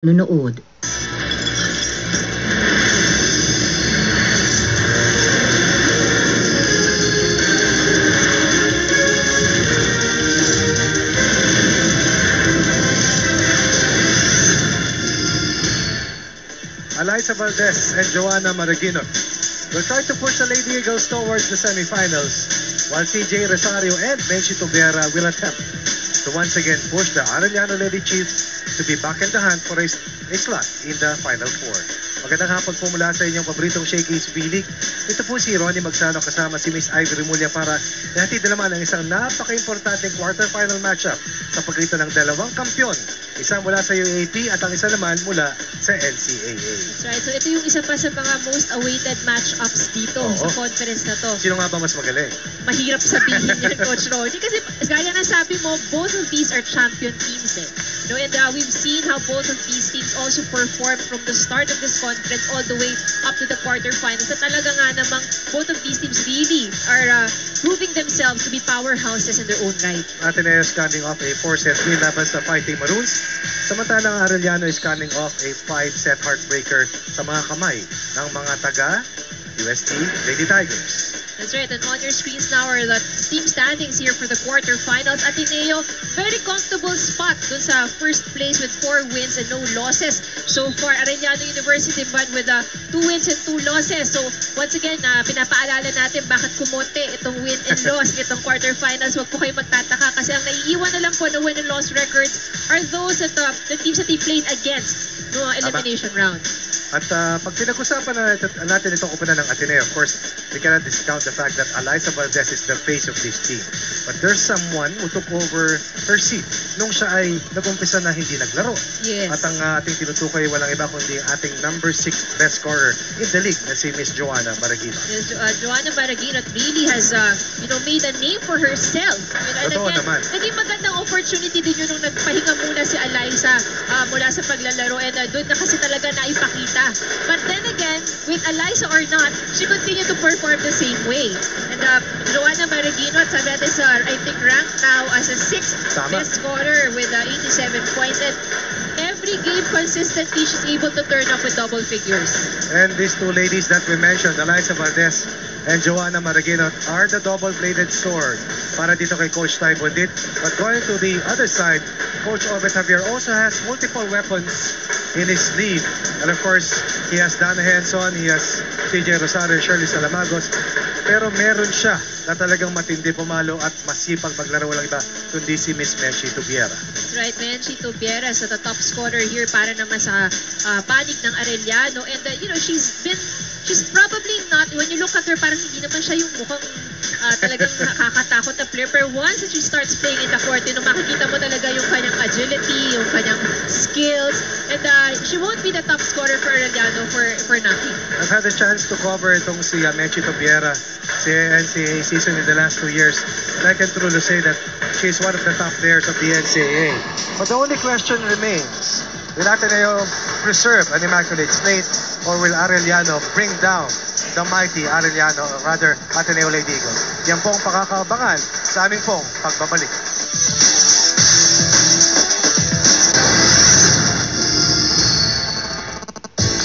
Nunood. Alyssa Valdez and Joanna Maraguinot will try to push the Lady Eagles towards the semifinals, while CJ Rosario and Menchi Tobiera will attempt to once again push the Arellano Lady Chiefs to be back in the hunt for a slot in the Final Four. Magandang hapon po mula sa inyong paboritong Shakey's V-League. Ito po si Ronnie Magsano kasama si Miss Ivy Remulla para nahatid na naman ang isang napaka-importanteng quarterfinal matchup sa pagitan ng dalawang kampyon. Isa mula sa UAAP at ang isa naman mula sa NCAA. That's right. So ito yung isa pa sa mga most awaited matchups dito sa conference na to. Sino nga ba mas magaling? Mahirap sabihin yan, Coach Ronnie. Kasi gaya na sabi mo, both of these are champion teams eh. No, and we've seen how both of these teams also performed from the start of this conference all the way up to the quarterfinals. At talaga nga namang both of these teams really are proving themselves to be powerhouses in their own right. Ateneo is coming off a 4-set win laban sa Fighting Maroons. Samantalang Arellano is coming off a 5-set heartbreaker sa mga kamay ng mga taga-UST Lady Tigers. That's right, and on your screens now are the team standings here for the quarterfinals. Ateneo, very comfortable spot dun sa first place with 4 wins and no losses so far. Arellano University man with 2 wins and 2 losses. So once again, pinapaalala natin bakit kumonte itong win and loss itong quarterfinals. Huwag po kayo magtataka kasi ang naiiwan na lang po na win and loss records are those at the teams that they played against no elimination round. At pag pinag-usapan natin itong kupunan ng Ateneo, of course, we cannot discount the fact that Alyssa Valdez is the face of this team. But there's someone who took over her seat nung siya ay nag-umpisa na hindi naglaro. Yes. At ang ating tinutukoy walang iba kundi ang ating number 6 best scorer in the league na si Miss Joanna Maraguinot. Yes, Joanna Maraguinot really has made a name for herself. And Totoo again, naman. naging magandang opportunity din yun nung nagpahinga muna si Alyssa mula sa paglalaro and doon na kasi talaga naipakita. But then again, with Alyssa or not, she continued to perform the same way. And Joanna Maraguinot, that is, I think, ranked now as a 6th best scorer with 87 points. And every game, consistently, she's able to turn up with double figures. And these two ladies that we mentioned, Alyssa Valdez and Joanna Maraguinot, are the double-bladed sword para dito kay Coach Ty Bondit. But going to the other side, Coach Obet Javier also has multiple weapons in his sleeve. And of course, he has Dana Henson, he has CJ Rosario, Shirley Salamagos. Pero meron siya na talagang matindi pumalo at masipag maglaro walang iba kundi si Miss Menchi Tobiera. That's right, Menchi Tobiera is the top scorer here para naman sa panig ng Arellano. And she's probably not, when you look at her, parang hindi naman siya yung mukhang talagang nakakatakot na player. Pero once that she starts playing in the court, makikita mo talaga yung kanyang agility, yung kanyang skills. And she won't be the top scorer for Arellano for nothing. I've had a chance to cover itong si Menchi Tobiera sa NCAA season in the last 2 years. And I can truly say that she's one of the top players of the NCAA. But the only question remains, will Ateneo preserve an immaculate slate or will Arellano bring down the mighty Arellano, or rather Ateneo Lady Eagles? Yan po ang pakakaabangan sa aming pong pagbabalik.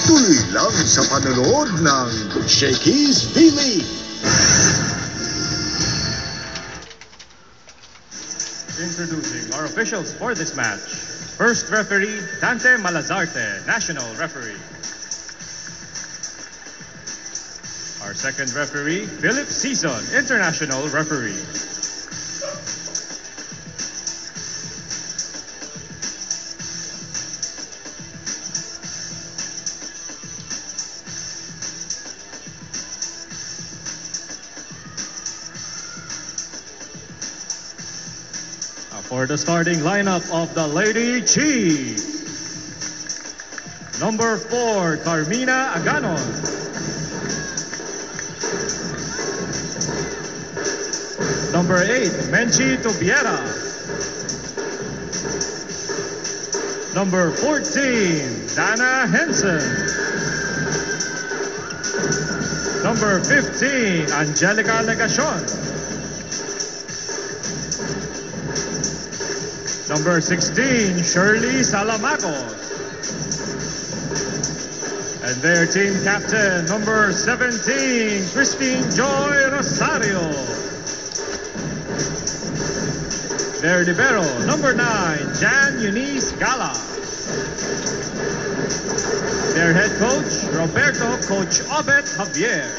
Tuloy lang sa panonood ng Shakey's V-League. Introducing our officials for this match. First referee, Dante Malazarte, national referee. Our second referee, Philip Season, international referee. For the starting lineup of the Lady Chiefs. Number 4, Carmina Aganon. Number 8, Menchi Tobiera. Number 14, Dana Henson. Number 15, Angelica Legacion. Number 16, Shirley Salamagos. And their team captain, number 17, Christine Joy Rosario. Their libero, number 9, Jan Eunice Gala. Their head coach, Roberto Coach Obet Javier.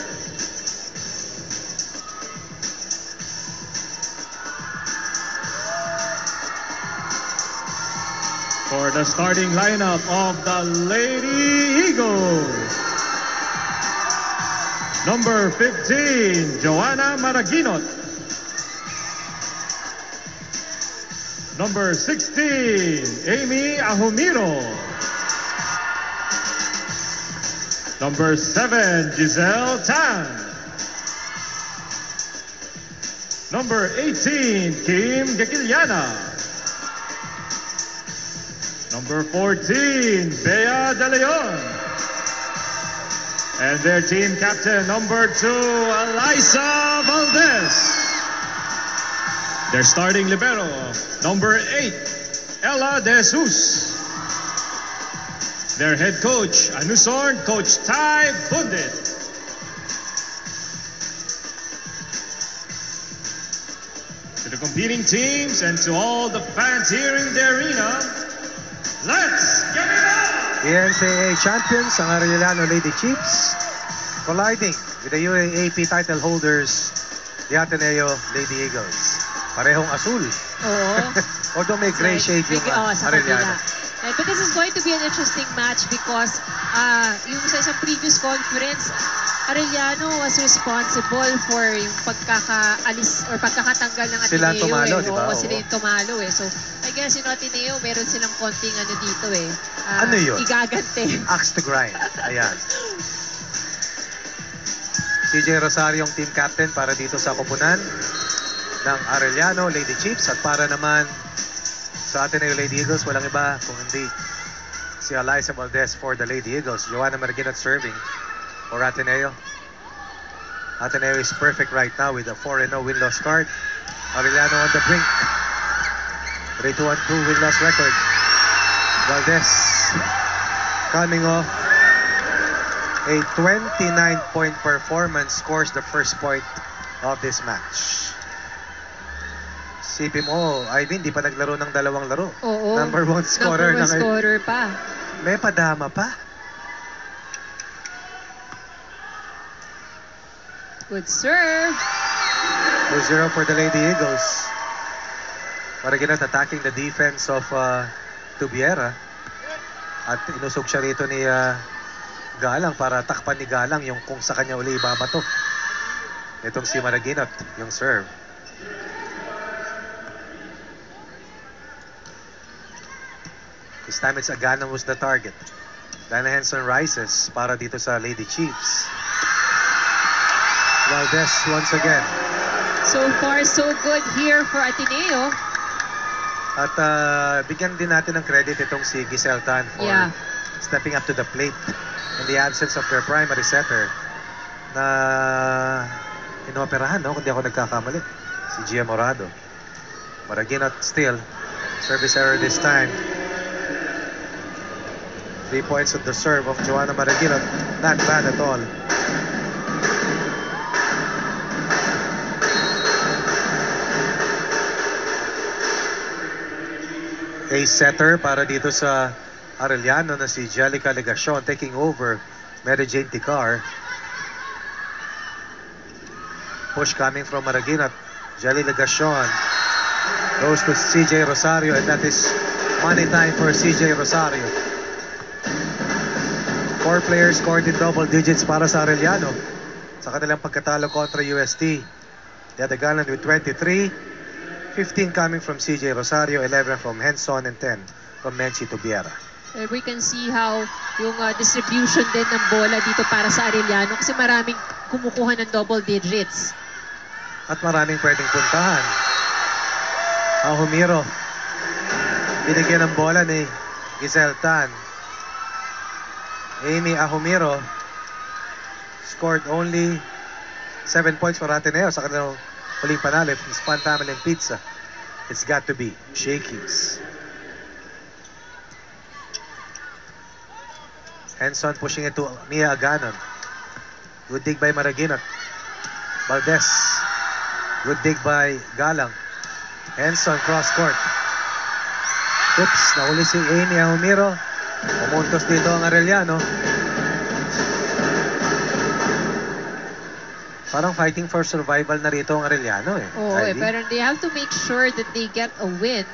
For the starting lineup of the Lady Eagles. Number 15, Joanna Maraginot. Number 16, Amy Ahumiro. Number 7, Giselle Tan. Number 18, Kim Gekiliana. Number 14, Bea De Leon. And their team captain, number 2, Eliza Valdez. Their starting libero, number 8, Ella De Jesus. Their head coach, Anusorn, Coach Ty Bundit. To the competing teams and to all the fans here in the arena, let's get it up! The NCAA champions, ang Arellano Lady Chiefs, colliding with the UAAP title holders, the Ateneo Lady Eagles. Parehong asul. Oo. Although may gray shade yung sa Arellano. kabila. But this is going to be an interesting match because yung sa isang previous conference, Arellano was responsible for yung pagkakaalis or pagkakatanggal ng Ateneo. Sila tumalo, di ba? Oo, sila yung tumalo eh. So, I guess yung Ateneo, meron silang konting ano dito eh. Ano yun? Igagante. Axe to grind. Ayan. CJ Rosario ang team captain para dito sa kupunan ng Arellano Lady Chiefs at para naman sa Ateneo Lady Eagles, walang iba kung hindi si Eliza Valdez for the Lady Eagles. Joanna Maraginot serving for Ateneo. Ateneo is perfect right now with a 4-0 win-loss card. Arellano on the brink. 3-2-2 win-loss record. Valdez coming off a 29-point performance, scores the first point of this match. Sipin mo, Ivy, hindi pa naglaro ng dalawang laro. Oo. Number 1 scorer. Number 1 scorer pa. May padama pa. Good serve. 2-0 for the Lady Eagles. Maraginot attacking the defense of Tubiera. At inusog siya rito ni Galang para takpan ni Galang yung kung sa kanya uli ibabato. Itong si Maraginot, yung serve. This time it's Agana who's the target. Dana Henson rises para dito sa Lady Chiefs. Valdez once again. So far, so good here for Ateneo. At bigyan din natin ng credit itong si Giselle Tan for stepping up to the plate in the absence of their primary setter na inoperahan, no? Kung di ako nagkakamali. Si Gia Morado. Maraginot still. Service error this time. 3 points at the serve of Joanna Maraginot. Not bad at all. A setter para dito sa Arellano na si Jelica Legacion taking over Mary Jane Ticar. Push coming from Maraginot. Jelly Legacion goes to CJ Rosario, and that is money time for CJ Rosario. 4 players scored in double digits para sa Arellano sa kanilang pagkatalo kontra UST. They had a Galan with 23, 15 coming from CJ Rosario, 11 from Henson, and 10 from Menchi Tubiera. We can see how yung distribution din ng bola dito para sa Arellano kasi maraming kumukuha ng double digits. At maraming pwedeng puntahan. Ahumiro, binigyan ng bola ni Giselle Tan. Amy Ahumiro scored only 7 points for Ateneo sa kanilang huling panalo from Span Family and Pizza. It's got to be Shakey's. Henson pushing it to Mia Aganon. Good dig by Maraguinot. Valdez. Good dig by Galang. Henson cross court. Oops, nahuli si Amy Ahumiro. Pumuntos dito ang Arellano. Parang fighting for survival na rito ang Arellano eh. Oo, pero they have to make sure that they get a win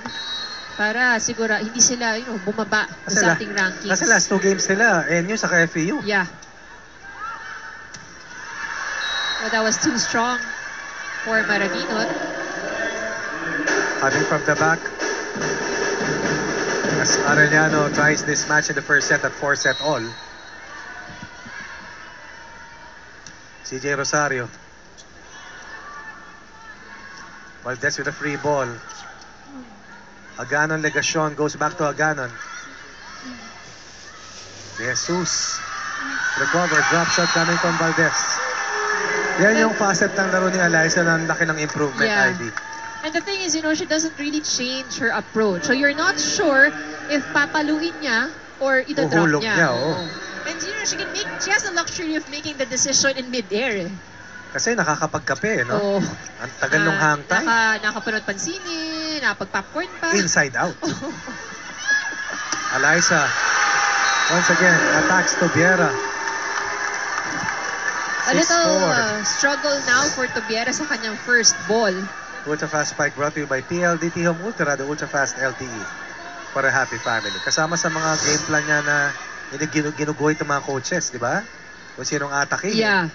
para siguro hindi sila bumaba sa ating rankings. Kasi last 2 games nila, NU sa FEU. Yeah. Well, that was too strong for Maraguinot. Coming from the back. As Arellano tries this match in the first set at 4-set all. CJ Rosario. Valdez with a free ball. Aganon Legacion goes back to Aganon. De Jesus. Recover, drop shot coming from Valdez. Yan yung facet ng laro ni Alyssa na laki ng improvement, ID. And the thing is, she doesn't really change her approach. So you're not sure if papaluin niya or ito-drop niya. And she has the luxury of making the decision in mid-air. Kasi nakakapagkape, no? Ang tagal ng hang time. Nakapanood pansinin, nakapag-popcorn pa. Inside out. Alyssa, once again, attacks Tobiera. A little struggle now for Tobiera sa kanyang first ball. Ultra Fast Spike brought to you by PLDT Home Ultra, the Ultra Fast LTE for a happy family. Kasama sa mga game plan niya na ginuguhit ng mga coaches, di ba? Kung sinong atakin. Yeah.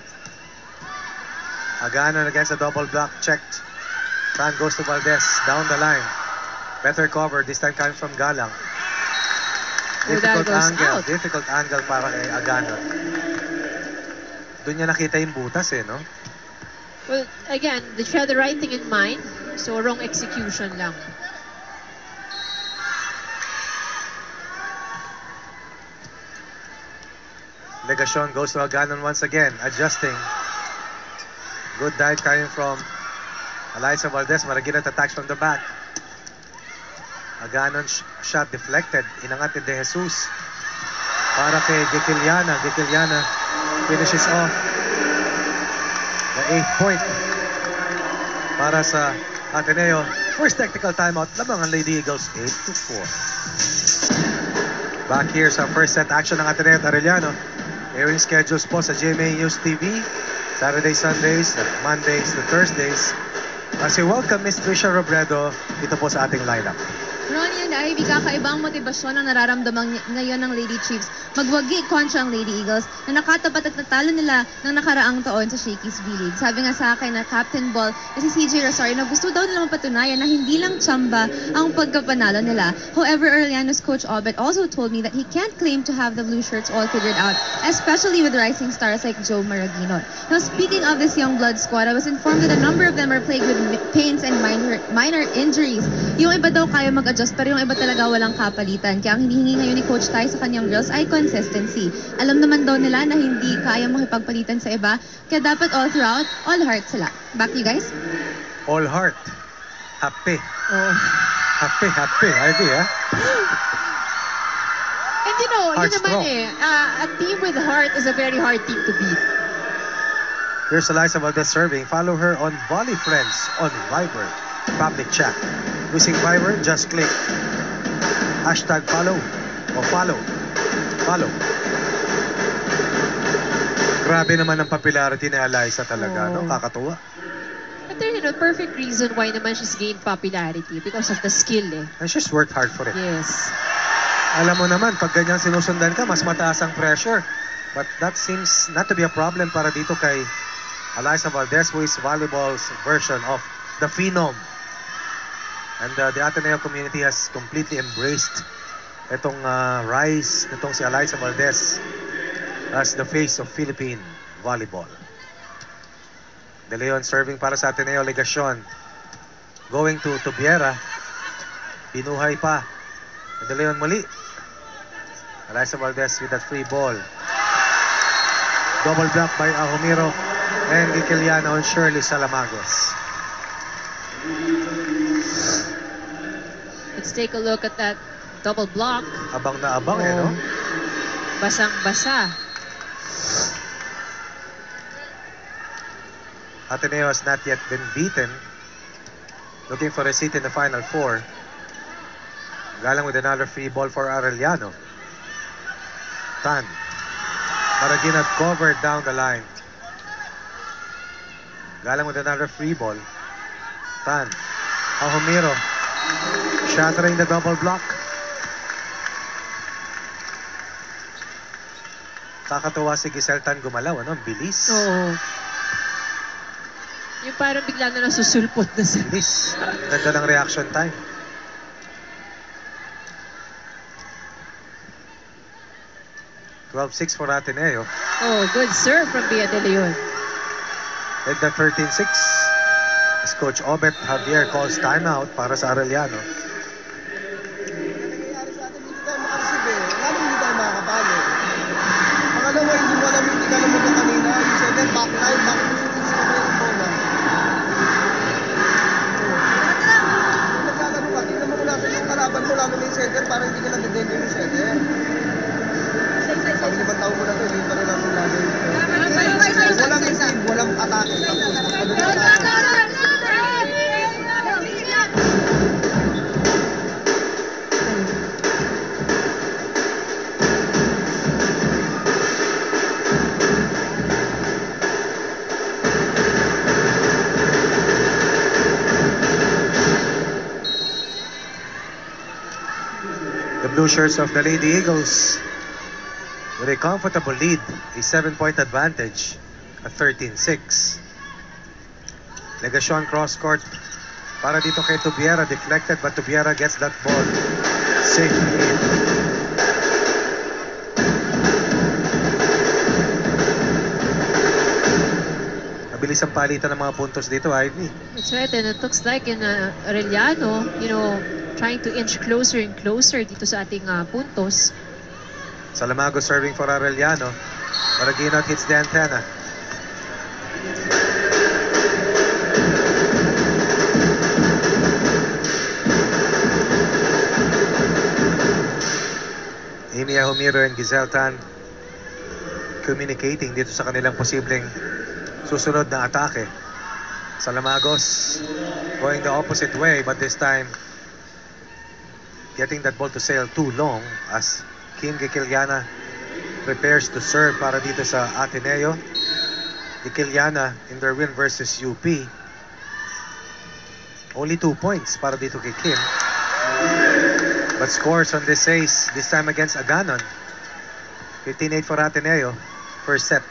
Aganon against a double block, checked. Fan goes to Valdez, down the line. Better cover, this time coming from Galang. Difficult angle para kay Aganon. Doon niya nakita yung butas no? Well, again, she had the right thing in mind, so wrong execution lang. Legacion goes to Aganon once again, adjusting. Good dive coming from Alyssa Valdez. Maraguinot attacks from the back. Aganon shot deflected. Inangat ni De Jesus para kay Gikiliana. Gikiliana finishes off the 8th point para sa Ateneo. First technical timeout. Lamang ang Lady Eagles 8-4. Back here sa first set action ng Ateneo at Arellano. Airing schedules po sa GMA News TV. Saturdays, Sundays, Mondays to Thursdays. As we welcome Ms. Trisha Robredo dito po sa ating lineup. Ronnie and Ivy, kakaibang motibasyon ang nararamdaman ngayon ng Lady Chiefs. Magwagi kontra ang Lady Eagles na nakatapat at natalo nila ng nakaraang taon sa Shakey's V-League. Sabi nga sa akin na Captain Ball na si CJ Rosario na gusto daw nila mapatunayan na hindi lang tsamba ang pagkapanalo nila. However, Arellano's coach Obet also told me that he can't claim to have the blue shirts all figured out, especially with rising stars like Joe Maraguinot. Now, speaking of this young blood squad, I was informed that a number of them are plagued with pains and minor injuries. Yung iba daw kaya mag-adjust, pero yung iba talaga walang kapalitan. Kaya ang hinihingi ngayon ni Coach Ty sa kanyang girls ay consistency. Alam naman daw nila na hindi kaya makipagpalitan sa iba, kaya dapat all throughout, all heart sila. Back to you guys. All heart. Happy. Happy. Idea. And Heart yun naman a team with heart is a very hard team to beat. Here's Alyssa Valdez serving. Follow her on Volley Friends on Viber. Public chat. Using Viber, just click #follow o follow. Grabe naman ang popularity ni Alyssa talaga, no? Kakatuwa. But there's perfect reason why naman she's gained popularity because of the skill And she's worked hard for it. Yes. Alam mo naman, pag ganyan sinusundan ka, mas mataas ang pressure. But that seems not to be a problem para dito kay Alyssa Valdez, who is volleyball's version of the Phenom. And the Ateneo community has completely embraced itong rise nitong si Alyssa Valdez as the face of Philippine volleyball. De Leon serving para sa Ateneo. Legacion going to Tobiera. Binuhay pa. De Leon muli. Alyssa Valdez with that free ball. Double block by Ahumiro and Gikiliana on Shirley Salamagos. Let's take a look at that double block. Abang na abang no? Basang-basa. Ateneo has not yet been beaten. Looking for a seat in the Final Four. Galang with another free ball for Arellano. Tan. Maragina covered down the line. Galang with another free ball. Tan. Ahumiro. Shattering the double block. Kakatuwa si Giselle Tan gumalaw, ano? Ang bilis. Oo. Yung parang bigla na nasusulpot na siya. Bilis. Ganda ng reaction time. (12-6) for Ateneo. Oh, good serve from Bia De Leon. Led by 13-6. As Coach Obet Javier calls timeout para sa Arellano. Nangyayari sa atin, hindi tayo makareceive eh. Lalo hindi tayo makakapalo. Pangalawa, hindi mo alam yung tingnan mo kanina. You said then backline, bakit mo yung bola? Naglalaro ka, tingnan mo kung natin yung kalaban mo, lalo na yung center, para hindi ka nag-depende yung center. Sabi naman tao mo na ito, hindi pa rin natin lalo. Walang receive, walang atake. The blue shirts of the Lady Eagles with a comfortable lead, a 7-point advantage at 13-6. Legacion cross court para dito kay Tubiera, deflected but Tubiera gets that ball safely in. Mabilis ang palitan ng mga puntos dito, Ivy. That's right, and it looks like in Arellano, trying to inch closer and closer dito sa ating puntos. Salamago serving for Arellano. Maragino hits the antenna. Amy Ahumiro and Giselle Tan communicating dito sa kanilang posibleng susunod na atake. Salamagos going the opposite way, but this time getting that ball to sail too long as Kim Gikiliana prepares to serve para dito sa Ateneo. Gikiliana in their win versus UP. Only 2 points para dito kay Kim. But scores on this ace, this time against Aganon. 15-8 for Ateneo. First set.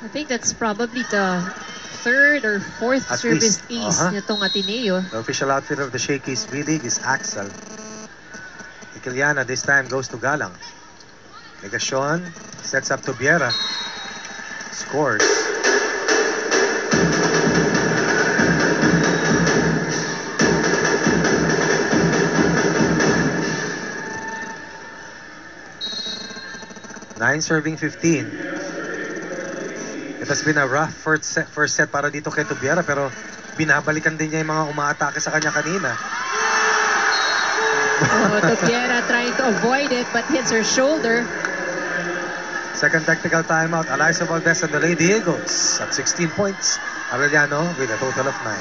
I think that's probably the third or fourth At service least. ace nitong Ateneo. The official outfit of the Shakey's V-League is Axel. Gikiliana this time goes to Galang. Legacion sets up to Biera. Scores. Nine serving 15. It has been a rough first set para dito kay Tubiera, pero binabalikan din niya yung mga umaatake sa kanya kanina. Tubiera trying to avoid it but hits her shoulder. Second technical timeout. Alyssa Valdez and the Lady Eagles at 16 points. Arellano with a total of 9.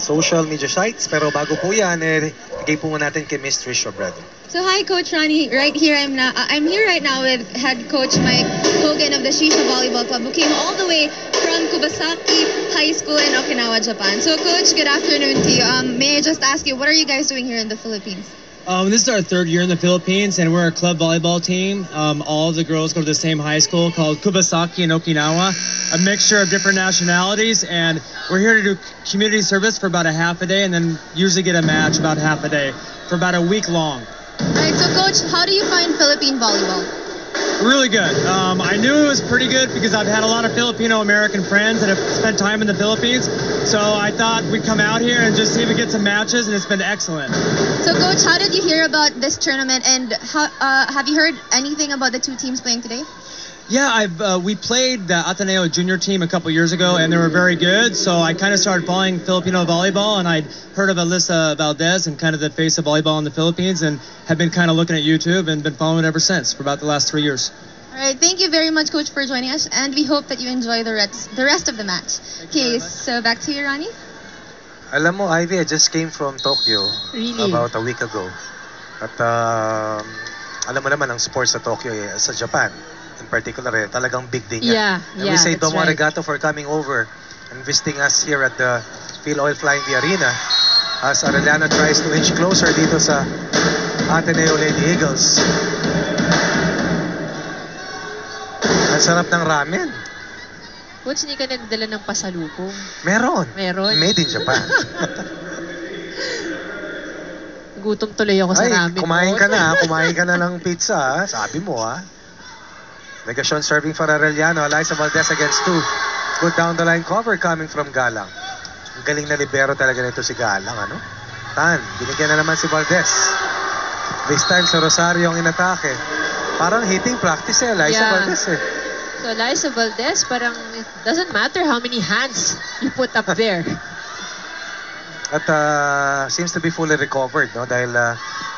Social media sites, pero bago po yan, bigay po muna natin kay Miss Trish Obredo. So hi, Coach Ronnie. Right here I'm here right now with head coach Mike Hogan of the Shisha Volleyball Club, who came all the way from Kubasaki High School in Okinawa, Japan. So, Coach, good afternoon to you. May I just ask you, what are you guys doing here in the Philippines? This is our third year in the Philippines, and we're a club volleyball team. All of the girls go to the same high school called Kubasaki in Okinawa, a mixture of different nationalities, and we're here to do community service for about a half a day, and then usually get a match about half a day for about a week long. All right, so Coach, how do you find Philippine volleyball? Really good. I knew it was pretty good because I've had a lot of Filipino-American friends that have spent time in the Philippines. So I thought we'd come out here and just see if we get some matches, and it's been excellent. So, Coach, how did you hear about this tournament, and have you heard anything about the two teams playing today? Yeah, we played the Ateneo junior team a couple years ago, and they were very good. So I kind of started following Filipino volleyball, and I'd heard of Alyssa Valdez and kind of the face of volleyball in the Philippines, and have been kind of looking at YouTube and been following it ever since for about the last 3 years. All right, thank you very much, Coach, for joining us, and we hope that you enjoy the rest of the match. Okay, so back to you, Ronnie. Alam mo, Ivy, I just came from Tokyo Really? about a week ago. At alam mo naman, ang sports sa Tokyo, sa Japan, in particular, talagang big din yan. Yeah, And yeah, we say that's domo right. arigato for coming over and visiting us here at the Phil Oil Flying V Arena as Arellano tries to inch closer dito sa Ateneo Lady Eagles. Ang sarap ng ramen. Coach, hindi ka nagdala ng pasalubong. Meron. Meron? Made in Japan. Gutom tuloy ako sa Ay, ramen. kumain Coach. ka na. Kumain ka na ng pizza. Sabi mo, ha? Legasyon serving for Arellano. Alyssa Valdez against 2. Good down the line cover coming from Galang. Ang galing na libero talaga nito si Galang, ano? Tan, binigyan na naman si Valdez. This time sa Rosario ang inatake. Parang hitting practice Alyssa Valdez So Alyssa Valdez, parang it doesn't matter how many hands you put up there. At seems to be fully recovered, no? Dahil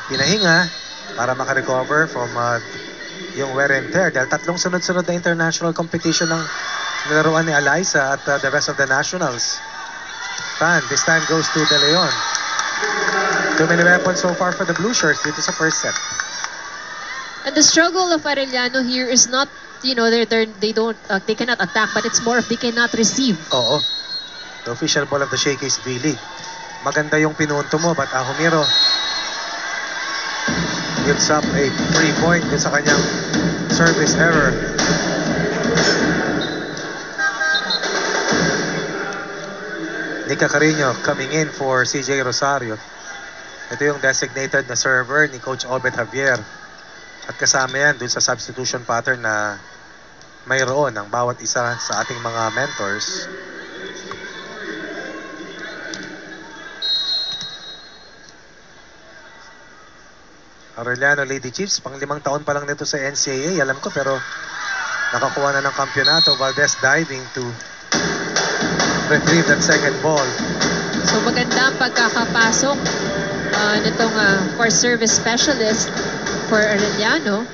pinahinga para makarecover from yung wear and tear. Dahil 3 sunod-sunod na international competition ng nilaruan ni Alyssa at the rest of the nationals. Tan, this time goes to De Leon. Too many weapons so far for the blue shirts dito sa first set. And the struggle of Arellano here is not, you know, they cannot attack, but it's more of they cannot receive. Oo. The official ball of the Shakey's V-League. Maganda yung pinunto mo, but Ahumiro gives up a free point dun sa kanyang service error. Nika Carino coming in for CJ Rosario. Ito yung designated na server ni Coach Obet Javier. At kasama yan dun sa substitution pattern na mayroon ang bawat isa sa ating mga mentors. Arellano Lady Chiefs, pang 5 taon pa lang nito sa NCAA, alam ko, pero nakakuha na ng kampyonato. Valdez diving to retrieve that second ball. So maganda ang pagkakapasok nitong for service specialist for Arellano.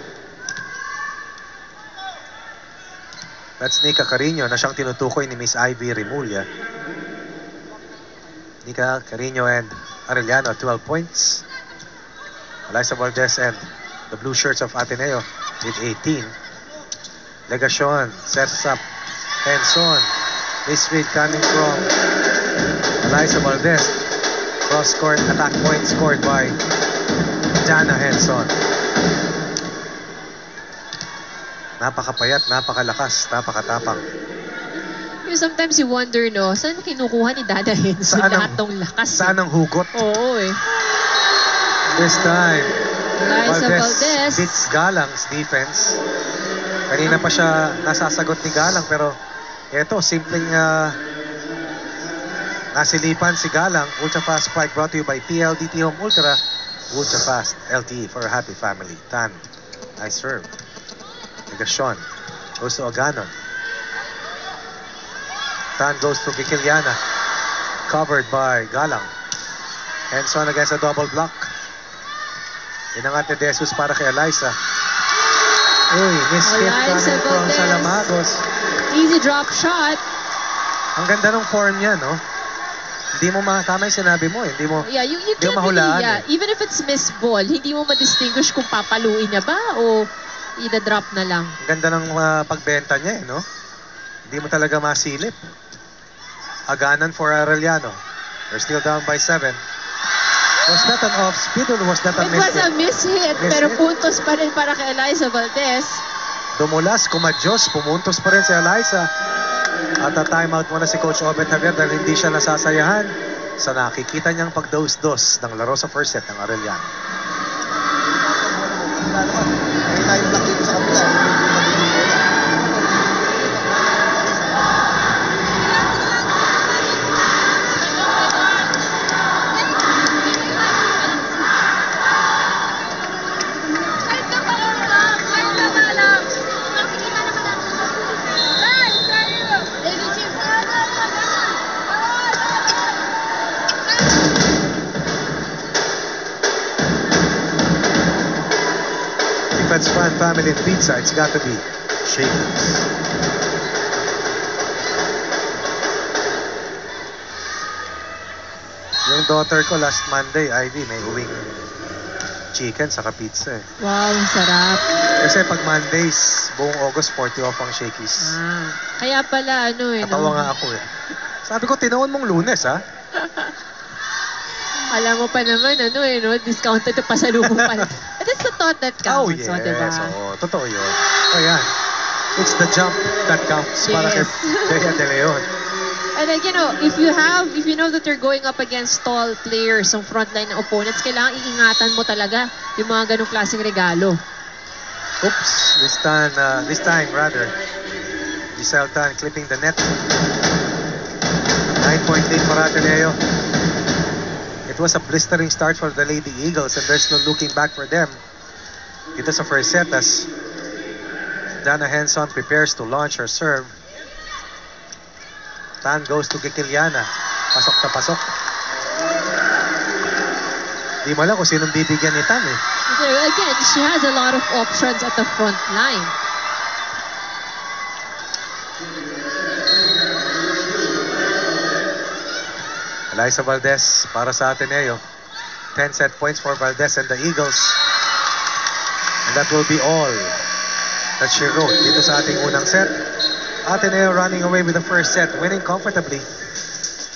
That's Nika Carino na siyang tinutukoy ni Miss Ivy Remulla. Nika Carino and Arellano 12 points. Alyssa Valdez and the blue shirts of Ateneo with 18. Legasyon sets up Henson. Misread coming from Alyssa Valdez. Cross-court attack point scored by Jana Henson. Napakapayat, napakalakas, napakatapang. Sometimes you wonder, no, saan kinukuha ni Dada Henson lahat ng lakas? Saan ang hugot? Oo eh. This time, Alyssa Valdez beats Galang's defense. Kanina pa siya nasasagot ni Galang, pero eto, simpleng nasilipan si Galang. Ultra Fast Spike brought to you by PLDT Home Ultra. Ultra Fast LTE for a happy family. Tan, nice serve. Negasyon goes to Aganon. Tan goes to Kikiliana. Covered by Galang. Henson against a double block. Inangat ni De Jesus para kay Alyssa. Uy, miss hit Alyssa coming from Valdez. Salamagos. Easy drop shot. Ang ganda ng form niya, no? Hindi mo tama yung sinabi mo, hindi mo, Yeah, you hindi can't mo mahulaan. really, even if it's missed ball, hindi mo ma-distinguish kung papaluin niya ba o ida-drop na lang. Ang ganda ng pagbenta niya, no? Hindi mo talaga masilip. Aganan for Arellano. They're still down by 7. Was that an off-speed or was that a It was a miss miss-hit, pero puntos pa rin para kay Alyssa Valdez. Dumulas, kumadyos, pumuntos pa rin si Alyssa. At timeout muna si Coach Obet Javier dahil hindi siya nasasayahan sa nakikita niyang pagdos-dos ng laro sa first set ng Arellano. May time block dito sa kapila. Lawrence fan family in pizza, it's got to be Shakey's. Yung daughter ko last Monday, Ivy, may uwing chicken saka pizza eh. Wow, sarap. Kasi pag Mondays, buong August, 40 off ang Shakey's. Kaya pala, ano eh, Natawa nga ako eh. Sabi ko, tinawon mong Lunes, ha? Alam mo pa naman, ano eh, no? Discounted to pasalubong pala. And that's the thought that Oh, counts, yes. diba? Oo, totoo yun. O yan. It's the jump that counts para kay Bea De Leon. And then, if you know that you're going up against tall players, some frontline na opponents, kailangan iingatan mo talaga yung mga ganong klaseng regalo. Oops, this time, Giselle Tan clipping the net. 9-point lead for Ateneo. It was a blistering start for the Lady Eagles and there's no looking back for them. Ito sa first set as Dana Henson prepares to launch her serve. Tan goes to Kikiliana. Pasok na pasok. Di mo alam kung sinong bibigyan ni Tan eh. Again, she has a lot of options at the front line. Eliza Valdez para sa Ateneo. 10 set points for Valdez and the Eagles. And that will be all that she wrote dito sa ating unang set. Ateneo running away with the first set, winning comfortably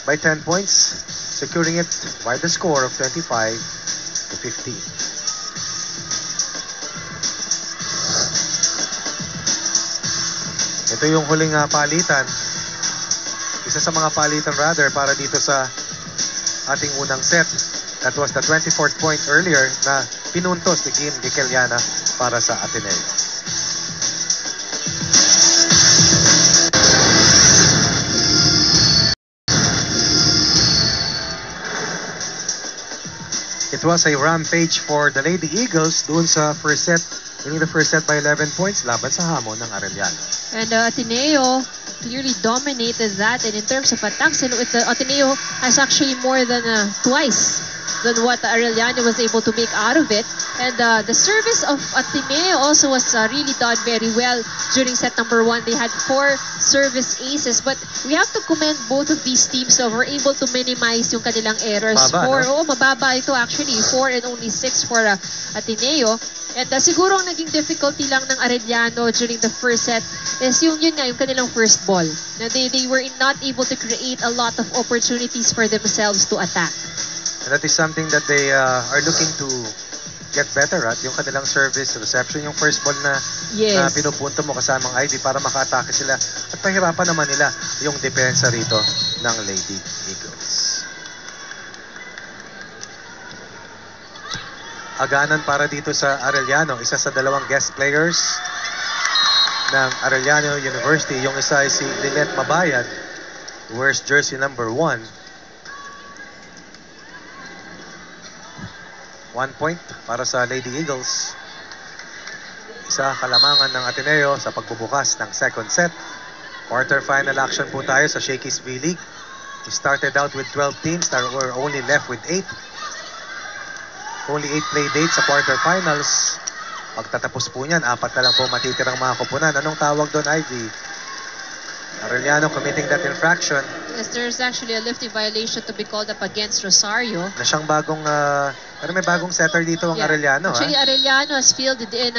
by 10 points, securing it by the score of 25-15. Ito yung huling palitan. Isa sa mga palitan rather para dito sa ating unang set. That was the 24th point earlier na pinuntos ni Kim Gikeliana para sa Ateneo. It was a rampage for the Lady Eagles doon sa first set. Winning the first set by 11 points laban sa hamon ng Arellano. And Ateneo clearly dominated that. And in terms of attacks, Ateneo has actually more than twice than what Arellano was able to make out of it. And the service of Ateneo also was really done very well during set number 1. They had 4 service aces. But we have to commend both of these teams who were able to minimize yung kanilang errors. Mababa ito actually. 4 and only 6 for Ateneo. And siguro ang naging difficulty lang ng Arellano during the first set is yung kanilang first ball. They were not able to create a lot of opportunities for themselves to attack. And that is something that they are looking to get better at. Yung kanilang service reception, yung first ball na pinupunto mo kasamang Ivy para maka-atake sila. At pahirapan naman nila yung depensa rito ng Lady Eagles. Aganan para dito sa Arellano. Isa sa dalawang guest players ng Arellano University. Yung isa ay si Lynette Mabayad, who wears jersey number 1. 1 point para sa Lady Eagles. Isa kalamangan ng Ateneo sa pagbubukas ng second set. Quarter-final action po tayo sa Shakey's V-League. We started out with 12 teams. We're only left with 8. Only 8 play dates sa quarterfinals. Pagtatapos po niyan, 4 na lang po matitirang mga kupunan. Anong tawag doon, Ivy? Arellano committing that infraction. Yes, there's actually a lifting violation to be called up against Rosario. Na siyang bagong, pero may bagong setter dito ang Arellano. Actually, Arellano has fielded in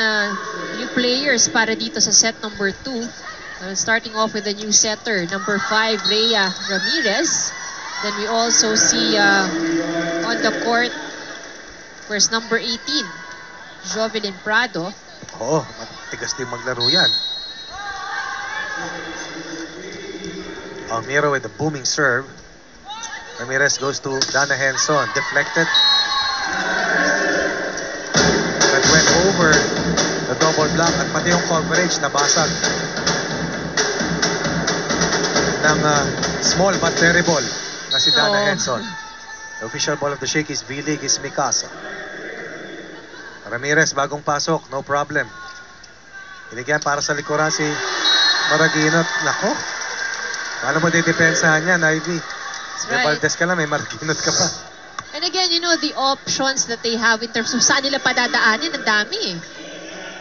new players para dito sa set number 2. Starting off with a new setter, number 5, Rhea Ramirez. Then we also see on the court, where's number 18, Jovelyn Prado. Oo, matigas din maglaro yan. Almiro with a booming serve. Ramirez goes to Dana Henson. Deflected. That went over the double block at pati yung coverage nabasag ng small but terrible na si Dana Henson. The official ball of the Shakey's V-League is Mikasa. Ramirez, bagong pasok, no problem. Binigyan para sa likuran si Maraginot. Nako, paano mo didepensahan yan, Ivy? May Valdez ka lang, may Maraginot ka pa. And again, the options that they have in terms of saan nila padadaanin, ang dami eh.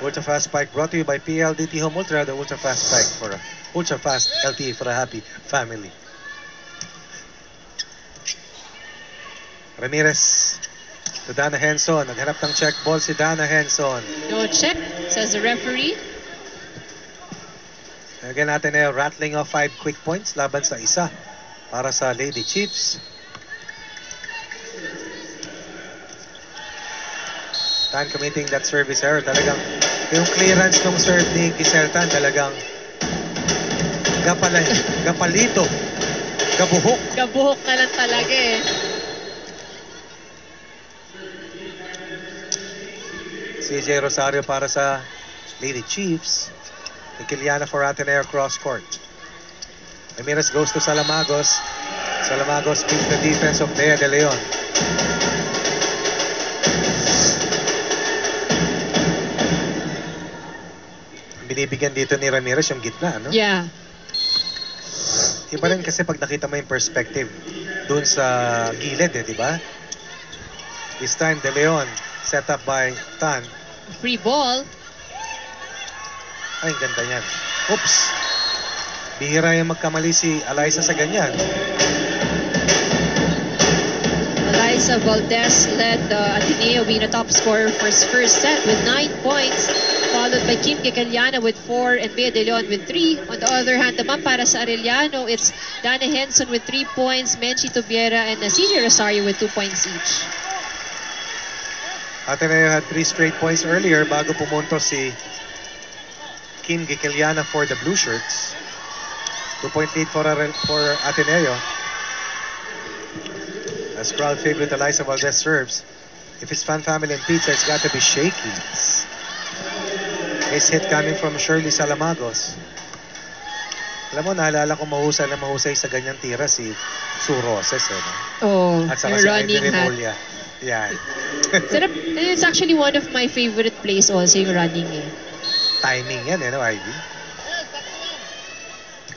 Ultra Fast Spike brought to you by PLDT Home Ultra, the Ultra Fast Spike for a Ultra Fast LTE for a happy family. Ramirez to Dana Henson. Naghanap ng check ball si Dana Henson. No check, says the referee. Again natin rattling off 5 quick points laban sa isa para sa Lady Chiefs. Tan committing that service error. Talagang yung clearance ng serve ni Kiseltan talagang gapalito, gabuhok. Gabuhok na lang talaga eh. CJ Rosario para sa Lady Chiefs. Kiliana for Ateneo cross court. Ramirez goes to Salamagos. Salamagos beats the defense of Bea de Leon. Binibigyan dito ni Ramirez yung gitna, no? Yeah. Iba rin kasi pag nakita mo yung perspective dun sa gilid, di ba? This time, De Leon set up by Tan. Free ball. Ay, ganda niyan. Oops! Bihira yung magkamali si Alyssa sa ganyan. Alyssa Valdez led Ateneo being a top scorer for his first set with 9 points, followed by Kim Gecaliana with 4 and Bea de Leon with 3. On the other hand naman para sa Arellano, it's Dana Henson with 3 points, Menchi Tobiera and CJ Rosario with 2 points each. Ateneo had 3 straight points earlier bago pumunto si Kim Gecaliana for the Blue Shirts. 2-point lead for Ateneo. As crowd favorite Alyssa Valdez serves. If it's Fan Family and Pizza, it's got to be Shakey's. Ace hit coming from Shirley Salamagos. Alam mo, naalala ko mahusay sa ganyang tira si Sue Roses. Oh, at saka your si running Ivy hat. Remulla. Yan. It's actually one of my favorite plays also, yung running eh. Timing yan, no, Ivy?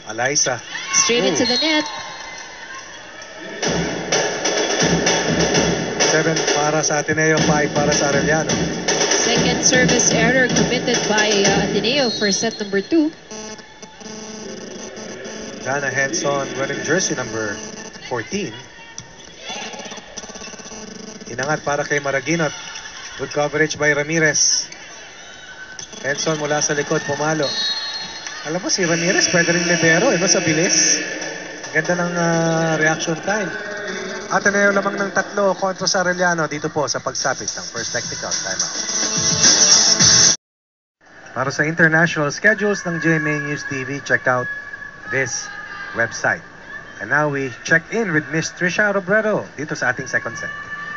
Alyssa. Straight into the net. 7 para sa Ateneo, 5 para sa Arellano. Second service error committed by Ateneo for set number 2. Dana Henson wearing jersey number 14. Inangat para kay Maraginot. Good coverage by Ramirez. Henson mula sa likod, pumalo. Alam mo, si Ramirez pwede rin libero, sa bilis. Ganda ng reaction time. Ateneo lamang ng 3 kontra sa Arellano dito po sa pagsapit ng first technical timeout. Para sa international schedules ng GMA News TV, check out this website. And now we check in with Miss Trisha Robredo dito sa ating second set.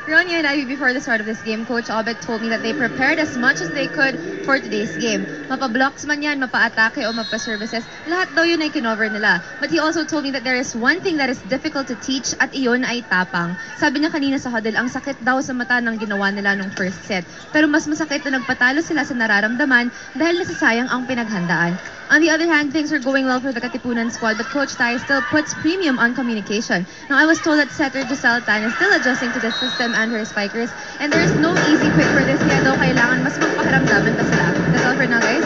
Ronya and Ivy, before the start of this game, Coach Obet told me that they prepared as much as they could for today's game. Mapa-blocks man yan, mapa-atake o mapa-services, lahat daw yun ay kinover nila. But he also told me that there is one thing that is difficult to teach at iyon ay tapang. Sabi niya kanina sa huddle, ang sakit daw sa mata ng ginawa nila nung first set. Pero mas masakit na nagpatalo sila sa nararamdaman dahil nasasayang ang pinaghandaan. On the other hand, things are going well for the Katipunan squad, but Coach Tai still puts premium on communication. Now, I was told that setter Giselle Tan is still adjusting to the system and her spikers, and there is no easy pick for this, kaya daw kailangan mas magpakiramdaman pa sila. That's all for now, guys.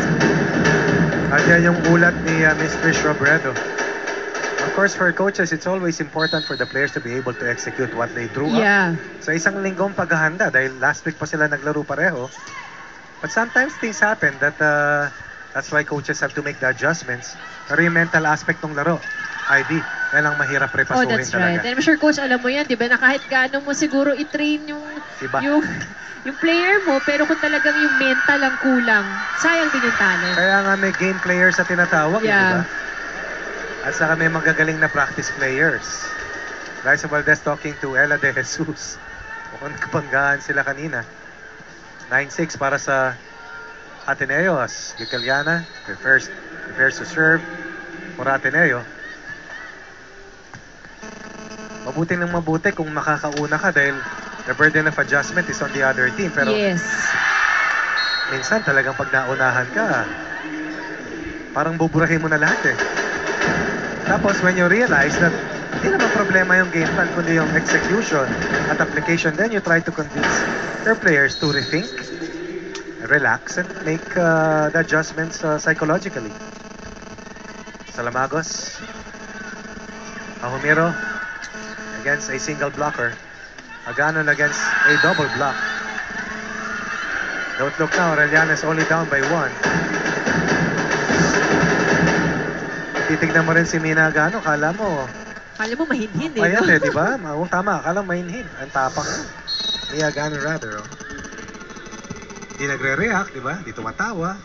At yan yung ulat ni Miss Trish Robredo. Of course, for coaches, it's always important for the players to be able to execute what they drew up. Yeah. Sa isang linggong paghahanda, dahil last week pa sila naglaro pareho. But sometimes things happen that that's why coaches have to make the adjustments. Pero yung mental aspect ng laro, Ivy, yan ang mahirap repasuhin Oh, that's talaga. right. And I'm sure, Coach, alam mo yan, di ba, na kahit gaano mo siguro i-train Iba. yung player mo, pero kung talagang yung mental ang kulang, sayang din yung talent. Kaya nga may game players sa tinatawag, di Yeah. ba? At saka may magagaling na practice players. Raisa Valdez talking to Ella De Jesus. Mukhang nakapanggaan sila kanina. 9-6 para sa Ateneo as Gecaliana prepares to serve for Ateneo. Mabuti ng mabuti kung makakauna ka dahil the burden of adjustment is on the other team. Pero Yes. minsan talagang pag naunahan ka, parang buburahin mo na lahat eh. Tapos when you realize that hindi naman problema yung game plan kundi yung execution at application, then you try to convince your players to rethink, relax and make the adjustments psychologically. Salamagos. Ahumiro against a single blocker. Aganon against a double block. Don't look now, Aureliano is only down by 1. Titignan mo rin si Mina Agano, kala mo mahinhin eh. ayan di ba? Tama, akala mo mahinhin. Ang tapang mo. Mia Agano rather, Di nagre-react, di ba? Di tumatawa.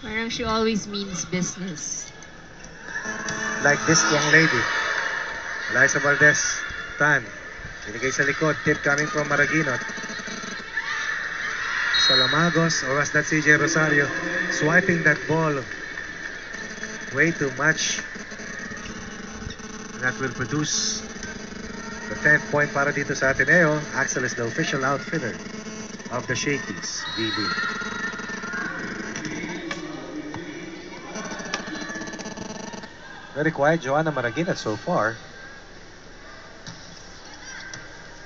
Parang she always means business. Like this young lady. Eliza Valdez, Tan. Binigay sa likod, tip coming from Maraguinot. Salamagos, or was that CJ Rosario, swiping that ball way too much. That will produce the 10th point para dito sa Ateneo. Axel is the official outfitter of the Shakey's VB. Very quiet Joanna Maraguinot so far.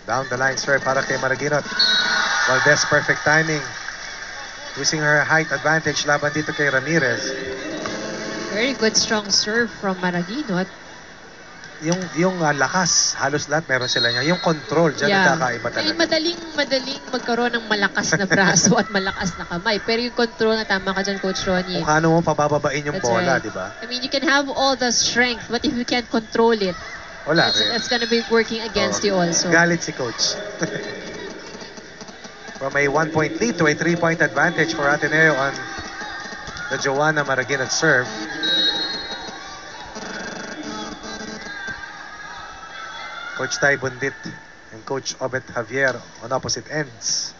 Down the line serve para kay Maraguinot. Valdez, perfect timing. Using her height advantage laban dito kay Ramirez. Very good strong serve from Maraguinot. Yung lakas, halos lahat meron sila niya. Yung control, dyan nagkakaiba talaga. Madaling magkaroon ng malakas na braso at malakas na kamay. Pero yung control na tama ka dyan, Coach Ronnie. Kung paano mo pabababain yung bola, di ba? I mean, you can have all the strength, but if you can't control it, wala rin. it's gonna be working against you also. Galit si Coach. From a 1-point lead to a 3-point advantage for Ateneo on the Joanna Maraguinot serve. Coach Tay Bundit and Coach Obet Javier on opposite ends.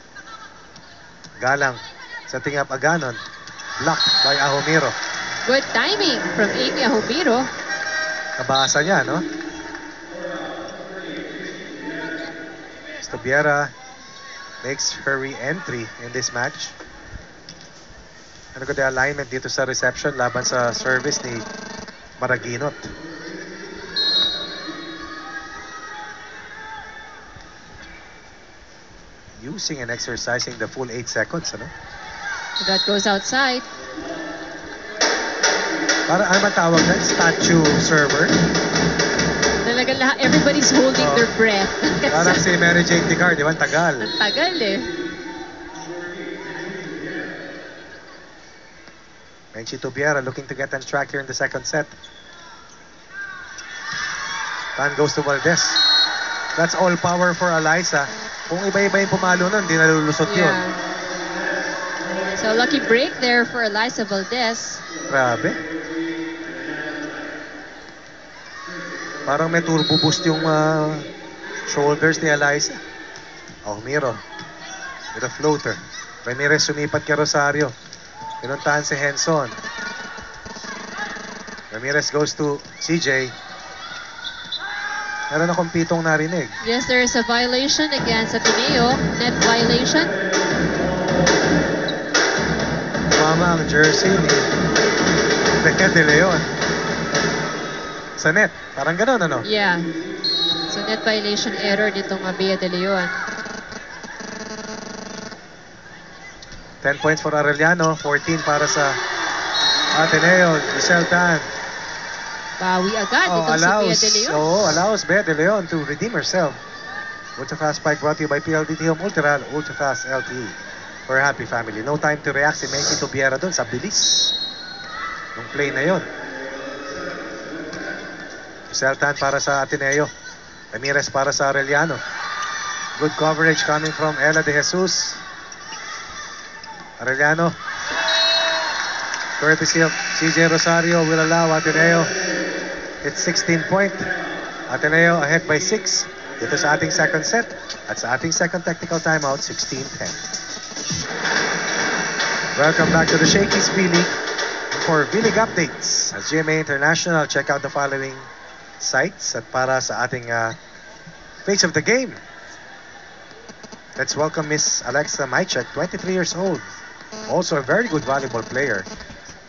Galang setting up Aganon. Blocked by Ahumiro. Good timing from Amy Ahumiro. Nabasa niya, no? Stubiera makes her re-entry in this match. Ano ko the alignment dito sa reception laban sa service ni Maraguinot. Using and exercising the full 8 seconds, ano? That goes outside. Para ano ba tawag na? Statue server? Talagang lahat, everybody's holding their breath. Parang si Mary Jane Ticar, di ba? Ang tagal. Ang tagal eh. Menchi Tubiera looking to get on track here in the second set. Tan goes to Valdez. That's all power for Eliza. Kung iba-iba yung pumalo nun, hindi nalulusot yun. So lucky break there for Eliza Valdez. Grabe. Parang may turbo boost yung shoulders ni Eliza. Ahumiro with a floater. Ramirez sumipat kay Rosario. Pinuntahan si Henson. Ramirez goes to CJ. Meron akong pitong narinig. Yes, there is a violation against Ateneo. Net violation. Mama ang jersey ni Becca De Leon. Sa net. Parang gano'n, ano? Yeah. So net violation error nitong Bea De Leon. 10 points for Arellano. 14 para sa Ateneo. Giselle Tan. Bawi agad itong si Bea De Leon. Allows Bea De Leon to redeem herself. Ultra Fast Spike brought to you by PLDT Home Ultra Fast LTE. For a happy family. No time to react si Menchi Tubiera dun sa bilis nung play na yon. Seltan para sa Ateneo. Ramirez para sa Arellano. Good coverage coming from Ella De Jesus. Arellano. Courtesy of CJ Rosario will allow Ateneo. It's 16 point. Ateneo ahead by 6. Dito sa ating second set. At sa ating second technical timeout, 16-10. Welcome back to the Shakey's V-League. For V-League updates, as GMA International, check out the following sites. At para sa ating face of the game, let's welcome Miss Alexa Mychek, 23 years old. Also a very good volleyball player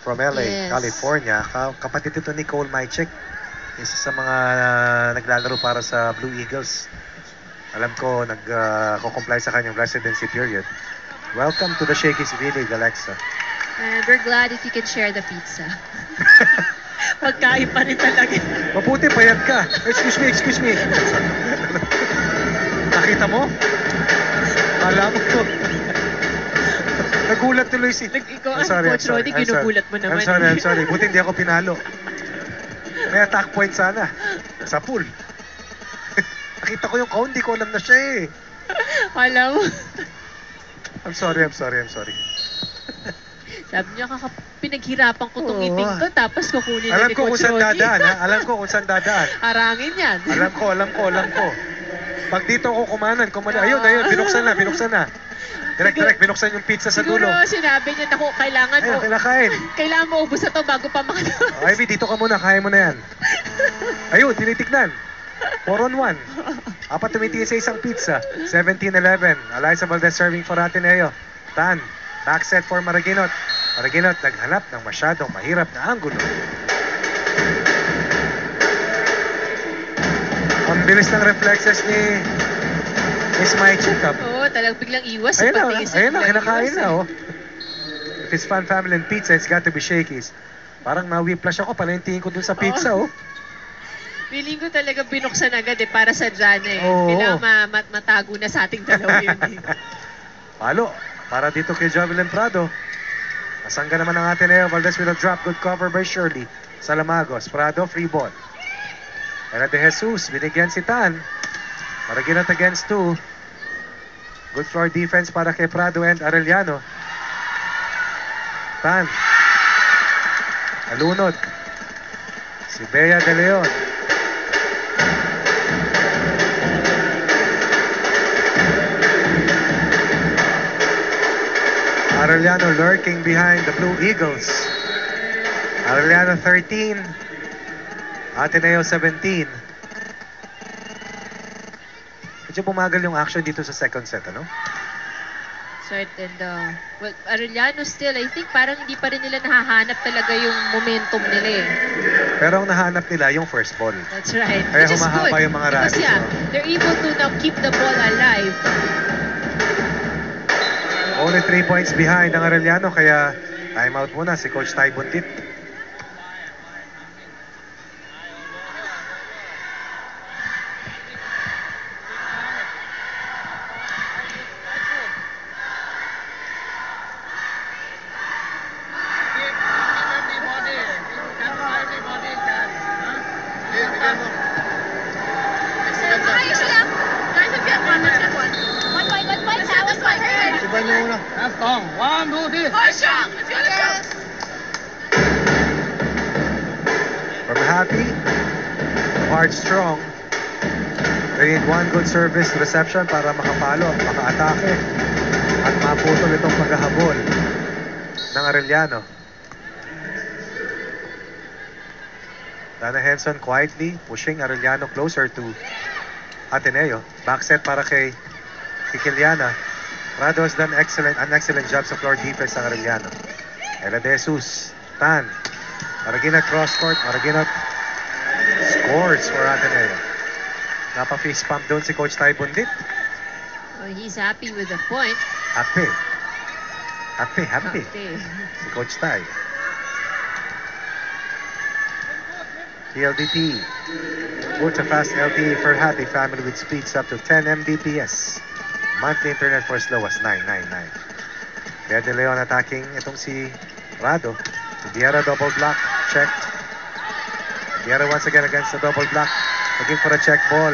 from LA, California. Kapatid ito ni Nicole Mychek, isa sa mga naglalaro para sa Blue Eagles. Alam ko, nag-comply sa kanyang residency period Welcome to the Shakey's V-League, Alexa. And we're glad if you can share the pizza. Pagkain pa rin talaga. Mabuti, payat ka. Excuse me. Nakita mo? Kala mo to. Nagulat tuloy si... Ikaw, Coach Roddy, ginugulat mo naman. I'm sorry. Buti hindi ako pinalo. May attack point sana. Sa pool. Nakita ko yung count, di ko alam na siya eh. Alam mo. I'm sorry. Sabi niya, pinaghirapan ko itong meeting to, tapos kukunin na Alam ni ko kung Coach saan Roddy. dadaan, ha? Alam ko kung saan dadaan. Harangin yan. Alam ko. Pag dito ako kumanan. Ayun, binuksan na. Direct, binuksan yung pizza sa dulo. Siguro sinabi niya, naku, kailangan mo. Kinakain. Kailangan mo ubus na to bago pa makatapos. Ivy, dito ka muna, kaya mo na yan. Ayun, tinitignan. 4 on 1. Apat tumitingin sa isang pizza. 17-11. Eliza Valdez serving for Ateneo. Tan, back set for Maraginot. Maraginot naghanap ng masyadong mahirap na anggulo. Ang bilis ng reflexes ni Miss Mai Chikap. Oo, talagang biglang iwas. Ayun na, kinakain na, oh. If it's Fun Family and Pizza, it's got to be Shakey's. Parang na-whiplash ako, palintingin ko dun sa pizza, oh. Feeling ko talaga binuksan agad para sa Jana eh. Oo. Kailangan matago na sa ating dalawa yun eh. Palo, para dito kay Jovelyn Prado. Masangga naman ang Ateneo. Valdez with a drop. Good cover by Shirley. Salamagos. Prado, free ball. Era de Jesus, binigyan si Tan. Maraginot against 2. Good floor defense para kay Prado and Arellano. Tan. Alunod. Si Bea De Leon. Arellano lurking behind the Blue Eagles. Arellano 13. Ateneo 17. Medyo bumagal yung action dito sa second set, ano? Certain. Well, Arellano still, I think parang hindi pa rin nila nahahanap talaga yung momentum nila eh. Pero ang nahanap nila yung first ball. That's right. Kaya Which is humahaba good. yung mga Because rallies, yeah, no? they're able to now keep the ball alive. Only 3 points behind ang Arellano, kaya timeout muna si Coach Ty Buntit. From Happy, Hard Strong. They need one good service reception para makapalo, maka-atake at maputol itong paghahabol ng Arellano. Dana Henson quietly pushing Arellano closer to Ateneo. Back set para kay Kikiliana. Prado has done an excellent job sa floor defense ng Arellano. Ela de Jesus. Tan. Maraginot cross court. Maraginot scores for Ateneo. Napa-fist pump doon si Coach Ty Bundit. Oh, he's happy with the point. Happy. Happy. Si Coach Ty. TLDT. Ultra fast LTE for Happy family with speeds up to 10 Mbps. Monthly internet for as low as 999. Kaya De Leon attacking itong si Prado. Diarra double block. Checked. Diarra once again against the double block. Looking for a check ball.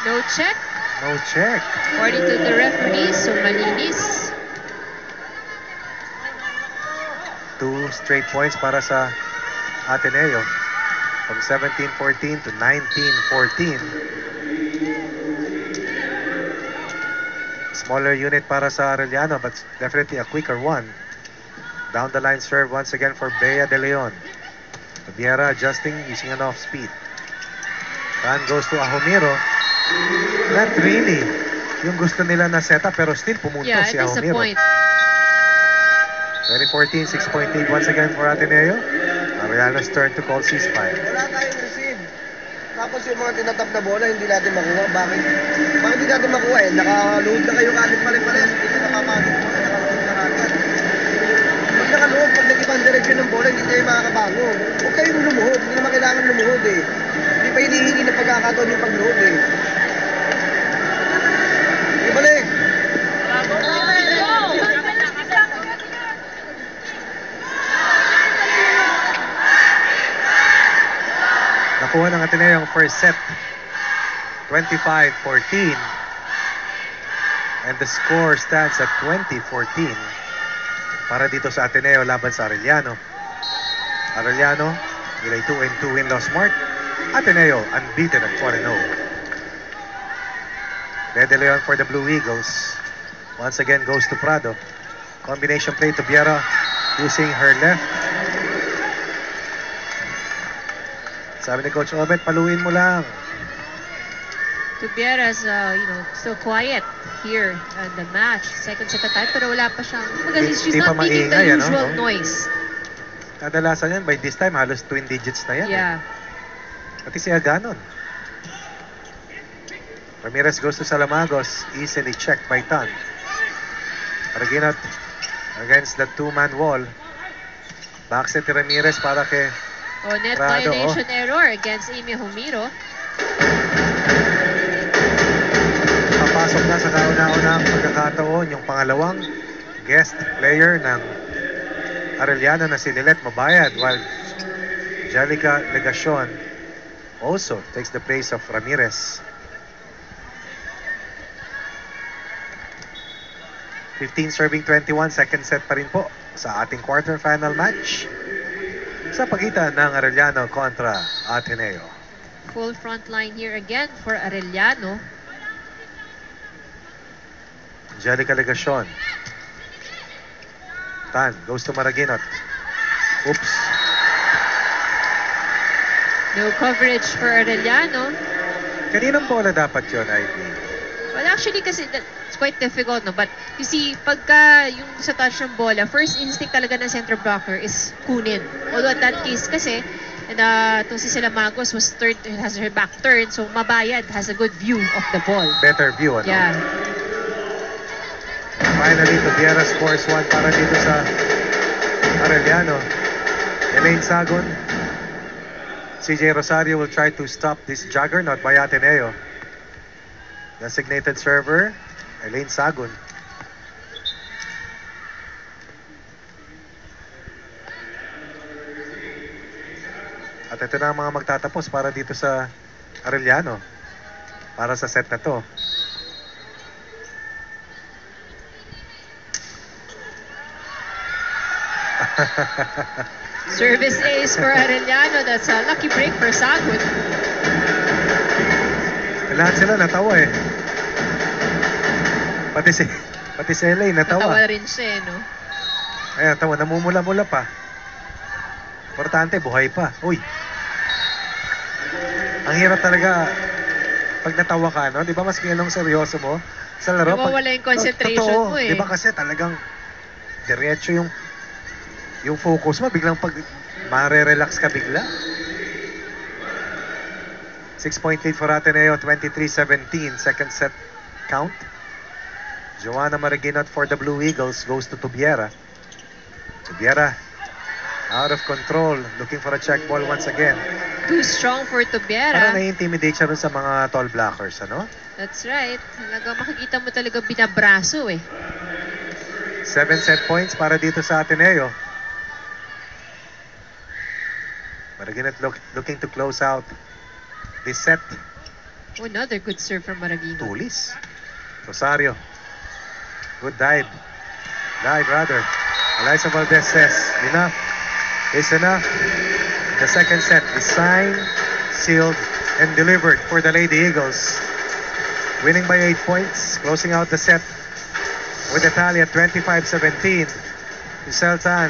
No check. No check. According to the referee, so malinis. 2 straight points para sa Ateneo. From 17-14 to 19-14. Smaller unit para sa Arellano, but definitely a quicker one. Down the line serve once again for Bea De Leon. Vieira adjusting, using an off speed. Tan goes to Ahomiro. Not really yung gusto nila na setup, pero still pumunto si Yeah, it is a Ahomiro. point. 2014, 6-point lead once again for Ateneo. Arellano's turn to call ceasefire. Wala tayong receive. Tapos yung mga tinatap na bola, hindi natin makuha. Bakit hindi natin makuha eh? Naka-load na kayo kalit pa rin. Hindi ka napapagod mo na pagkakataon yung pag-load eh. Ibalik! Nakuha ng Ateneo yung first set. 25-14. And the score stands at 20-14 para dito sa Ateneo laban sa Arellano. Arellano, with a 2-2 win-loss mark. Ateneo, unbeaten at 4-0. De Leon for the Blue Eagles. Once again goes to Prado. Combination play to Biera using her left. Sabi ni Coach Obet, paluin mo lang. Tubiera's, still quiet here in the match. Second set at time, pero wala pa siyang... Because she's Di pa not making the maingay, usual ano? noise. Kadalasan yan, by this time, halos twin digits na yan. Yeah. Pati siya ganon. Ramirez goes to Salamagos. Easily checked by Tan. Araginot against the two-man wall. Backset ni Ramirez para kay Net Prado, violation error against Amy Humiro. Papasok na sa kauna-unang pagkakataon yung pangalawang guest player ng Arellano na si Lilet Mabayad, while Jelica Legacion also takes the place of Ramirez. 15 serving 21, second set pa rin po sa ating quarterfinal match sa pagitan ng Arellano kontra Ateneo. Full front line here again for Arellano. Angelica Legacion. Tan goes to Maraginot. Oops. No coverage for Arellano. Kaninong bola dapat yun, Ivy? Well, actually kasi it's quite difficult, no? But you see, pagka yung sa touch ng bola, first instinct talaga ng center blocker is kunin. Although at that case kasi, itong si Salamagos has her back turned, so Mabayad has a good view of the ball. Better view, ano? Yeah. Finally, Tubiera scores one para dito sa Arellano. Elaine Sagon. CJ Rosario will try to stop this juggernaut by Ateneo. Designated server, Elaine Sagon. At ito na ang mga magtatapos para dito sa Arellano. Para sa set na to. Service ace for Arellano. That's a lucky break for Sagun. Lahat sila natawa eh. Pati si Elaine natawa. Natawa rin siya, no? Ayan, tawa, namumula-mula pa. Importante, buhay pa. Uy. Ang hirap talaga pag natawa ka, no? Di ba mas kinong seryoso mo sa laro? Nawawala yung concentration totoo, mo eh. Di ba kasi talagang diretso yung focus mo, biglang pag mare-relax ka bigla. 6-point lead for Ateneo, 23-17, second set count. Joanna Maraginot for the Blue Eagles goes to Tubiera. Tubiera out of control, looking for a check ball once again. Too strong for Tubiera. Parang na-intimidate siya rin sa mga tall blockers, ano? That's right. Talagang makikita mo talaga binabraso eh. 7 set points para dito sa Ateneo. Maraginot looking to close out this set. Oh, another good serve from Maragino. Tulis. Rosario. Good dive. Dive rather. Eliza Valdez says, enough is enough. The second set is signed, sealed, and delivered for the Lady Eagles. Winning by 8 points. Closing out the set with a tally at 25-17. Giselle Tan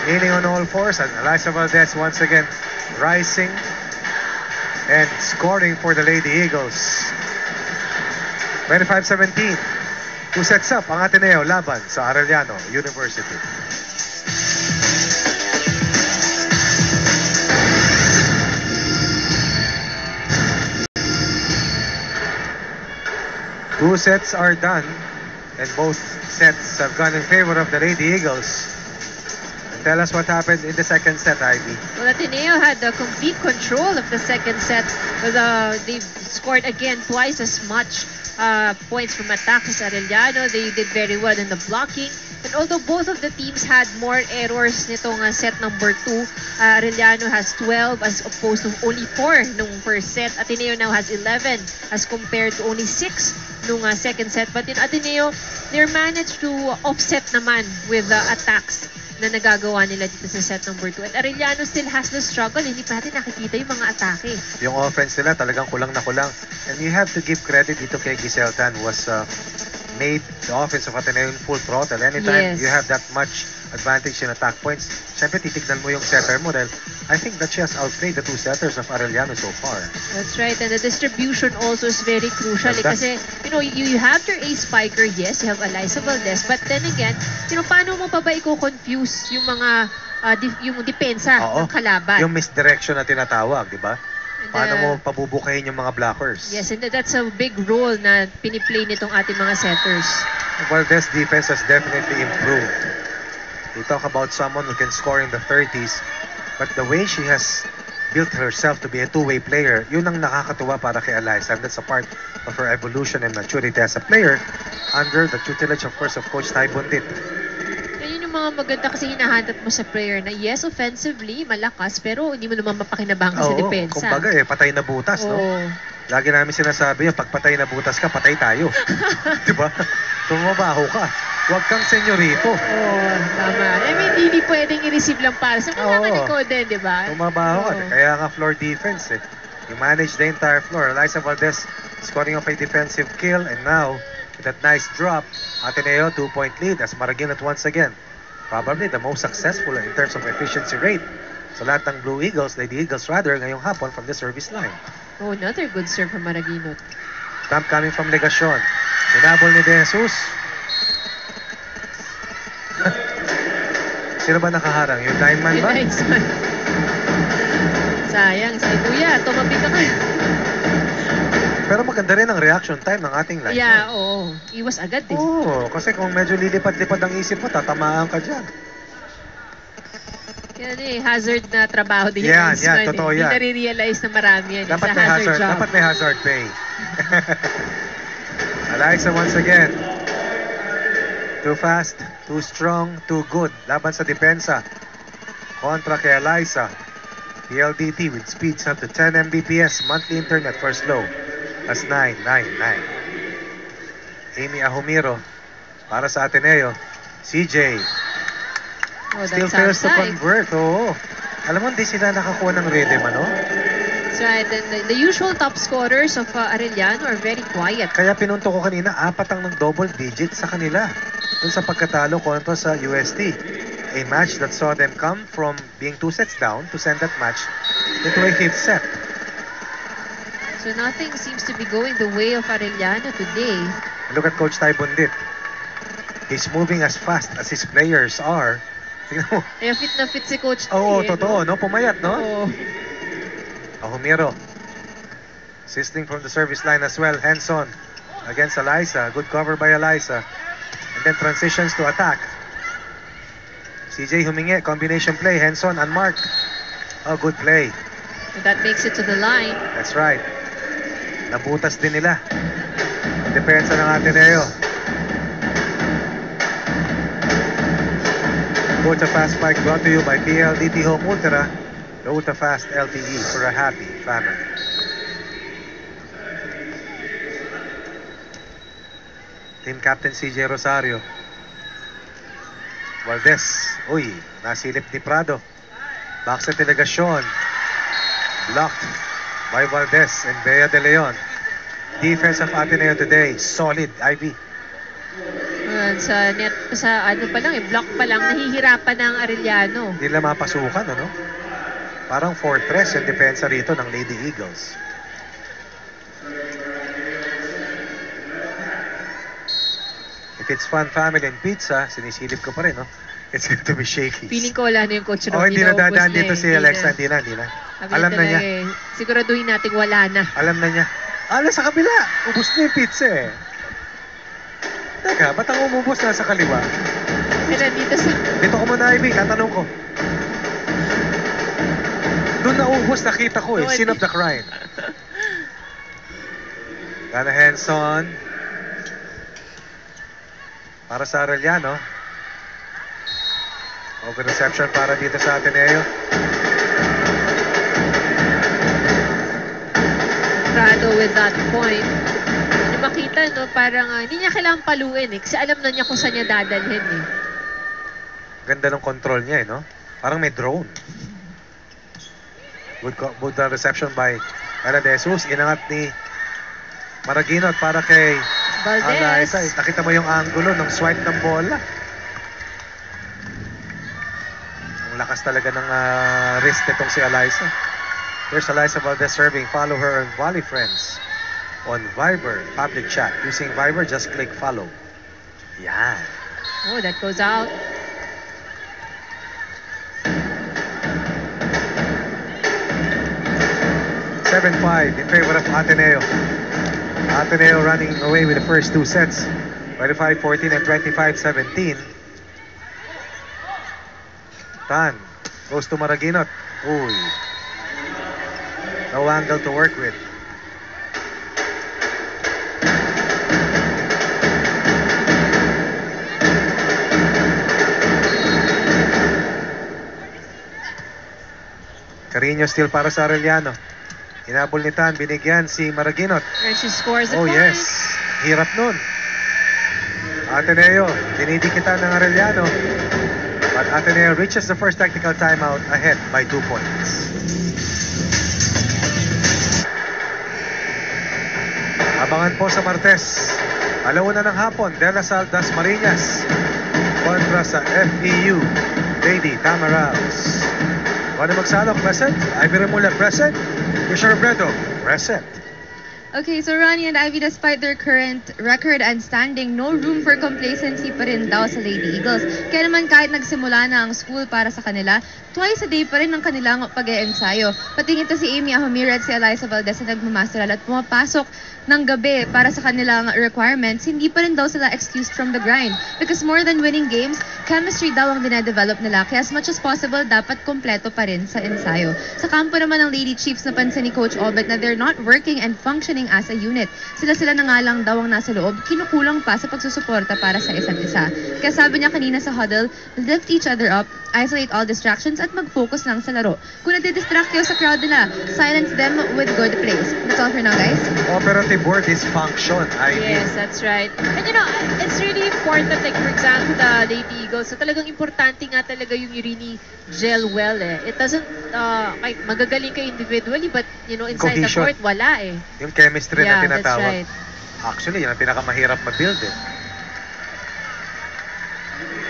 leaning on all fours, and Eliza Valdez once again rising and scoring for the Lady Eagles. 25-17. 2 sets up ang Ateneo laban sa Arellano University. Two sets are done, and both sets have gone in favor of the Lady Eagles. And Tell us what happened in the second set, Ivy. Well, Ateneo had the complete control of the second set. They scored again twice as much points from attack as Arellano. They did very well in the blocking. And although both of the teams had more errors nitong set number 2, Arellano has 12 as opposed to only 4 nung first set. Ateneo now has 11 as compared to only 6 nung second set. But in Ateneo, they managed to offset naman with attacks na nagagawa nila dito sa set number 2. At Arellano still has the struggle. Hindi pa natin nakikita yung mga atake. Yung offense nila talagang kulang na kulang. And you have to give credit dito kay Giselle Tan who was made the offense of Ateneo in full throttle. Anytime you have that much advantage in attack points, syempre titignan mo yung setter mo dahil I think that she has outplayed the 2 setters of Arellano so far. That's right. And the distribution also is very crucial. Kasi, you have your ace spiker, yes, you have Eliza Valdez, but then again, paano mo pa ba i-confuse yung mga yung depensa ng kalaban? Yung misdirection na tinatawag, di ba? Paano mo pabubukahin yung mga blockers? Yes, and that's a big role na piniplay nitong ating mga setters. Valdez defense has definitely improved. We talk about someone who can score in the 30s, but the way she has built herself to be a two-way player, yun ang nakakatuwa para kay Eliza. And that's a part of her evolution and maturity as a player under the tutelage, of course, of Coach Ty Bundit. Mga maganda kasi hinahanap mo sa player na yes, offensively, malakas, pero hindi mo naman mapakinabangan sa depensa. Kumbaga patay na butas, no? Lagi namin sinasabi yun, pag patay na butas ka, patay tayo. Diba? Tumabaho ka. Huwag kang senyorito. Tama. I mean, hindi pwedeng i-receive lang para sa mga likod din, diba? Tumabaho ka. Kaya nga floor defense eh. You manage the entire floor. Eliza Valdez scoring off a defensive kill, and now, with that nice drop, Ateneo 2-point lead as Maraguinot once again. Probably the most successful in terms of efficiency rate sa lahat ng Blue Eagles, Lady Eagles rather, ngayong hapon from the service line. Another good serve from Maraguinot. Dump coming from Legacion. Sinabol ni De Jesus. Sino ba nakaharang? Yung lineman ba? Yung lineman. Sayang, kuya, tumabi ka ka. Pero maganda rin ang reaction time ng ating lineman. Yeah, iwas agad din. Kasi kung medyo lilipad-lipad ang isip mo, tatamaan ka dyan. Yan hazard na trabaho din yung linesman. Totoo yan. Hindi nare-realize na marami yan. Dapat may hazard job. Dapat may hazard pay. Eliza once again. Too fast, too strong, too good. Laban sa depensa. Kontra kay Eliza. PLDT with speeds up to 10 Mbps. Monthly internet first low. That's 999. Amy Ahumiro para sa Ateneo. CJ still fails to convert. Alam mo, hindi sila nakakuha ng rhythm, ano? That's right. And the usual top scorers of Arellano are very quiet. Kaya pinunto ko kanina, 4 ang double digit sa kanila dun sa pagkatalo kontra sa UST. A match that saw them come from being 2 sets down to send that match into a 5th set. So nothing seems to be going the way of Arellano today. Look at Coach Ty Bundit. He's moving as fast as his players are. Tingnan mo. Fit na fit si Coach Ty. Totoo, no? Pumayat, no? Ahumiro. Assisting from the service line as well. Henson against Eliza. Good cover by Eliza. And then transitions to attack. CJ humingi. Combination play. Henson unmarked. Good play. And that makes it to the line. That's right. Nabutas din nila. Depensa ng Ateneo. Go to Fast Bike brought to you by PLDT Home Ultra. Go to Fast LTE for a happy family. Team Captain CJ Rosario. Valdez. Nasilip ni Prado. Back sa Delegacion. Blocked by Valdez and Bea de Leon. Defense of Ateneo today, solid, Ivy. Sa net, block pa lang, nahihirapan ng Arellano. Hindi nila mapasukan, ano? Parang fortress yung depensa rito ng Lady Eagles. If it's fun, family, and pizza, sinisilip ko pa rin, no? It's going to be shaky. Feeling ko wala na yung Coach Rocky. Hindi na dadaan dito si Alexa. Hindi na. Alam na niya. Siguraduhin natin wala na. Alam na niya. Sa kabila. Ubus na yung pizza eh. Teka, ba't ang umubos na sa kaliwa? Dito ko muna Ivy, tatanong ko. Doon naubos, nakita ko eh. Scene of the crime. Dana Henson. Para sa Arellano. Open reception para dito sa Ateneo. Prado with that point. Hindi makita, no? Parang hindi niya kailangang paluin eh. Kasi alam na niya kung saan niya dadalhin eh. Ganda ng control niya eh, no? Parang may drone. Good reception by Ella De Jesus. Inangat ni Maraguinot para kay Valdez. Alaisa. Nakita mo yung angulo ng swipe ng bola. Ang lakas talaga ng wrist nitong si Alaisa. Here's Alaisa Valdez serving. Follow her on Volley Friends on Viber public chat. Using Viber, just click follow. Yan. Oh, that goes out. (7-5) in favor of Ateneo. Ateneo running away with the first two sets. 25-14 and 25-17. Tan goes to Maraguinot. Uy. No angle to work with. Carino still para sa Arellano. Hinabol ni Tan, binigyan si Maraguinot. And she scores the Oh point. yes, hirap nun. Ateneo, dinidikitan ng Arellano. But Ateneo reaches the first technical timeout ahead by 2 points. Abangan po sa Martes. Alauna ng hapon, De La Salle Dasmariñas kontra sa FEU Lady Tamaraos. Juan Magsalok, present. Ivy Remula, present. Commissioner Bredo, present. Okay, so Ronnie and Ivy, despite their current record and standing, no room for complacency pa rin daw sa Lady Eagles. Kaya naman kahit nagsimula na ang school para sa kanila, twice a day pa rin ang kanilang pag-e-ensayo. Pati ito si Amy Ahomira at si Eliza Valdez na nagmamasteral at pumapasok ng gabi para sa kanilang requirements, hindi pa rin daw sila excused from the grind. Because more than winning games, chemistry daw ang dinedevelop nila. Kaya as much as possible, dapat kompleto pa rin sa ensayo. Sa kampo naman ng Lady Chiefs, napansin ni Coach Obet na they're not working and functioning as a unit. Sila na nga lang daw ang nasa loob, kinukulang pa sa pagsusuporta para sa isa't isa. Kaya sabi niya kanina sa huddle, lift each other up, isolate all distractions, at mag-focus lang sa laro. Kung nadidistract kayo sa crowd nila, silence them with good plays. That's all for now, guys. Operative word is function, Ivy. Yes, that's right. And you know, it's really important, like for example, the Lady Eagles, so talagang importante nga talaga yung you really gel well eh. It doesn't, like, magagaling kayo individually, but you know, inside Cohesion. the court, wala eh. Yung chemistry na Yeah, that's tinatawag. right. Actually, yan ang pinakamahirap ma-build eh.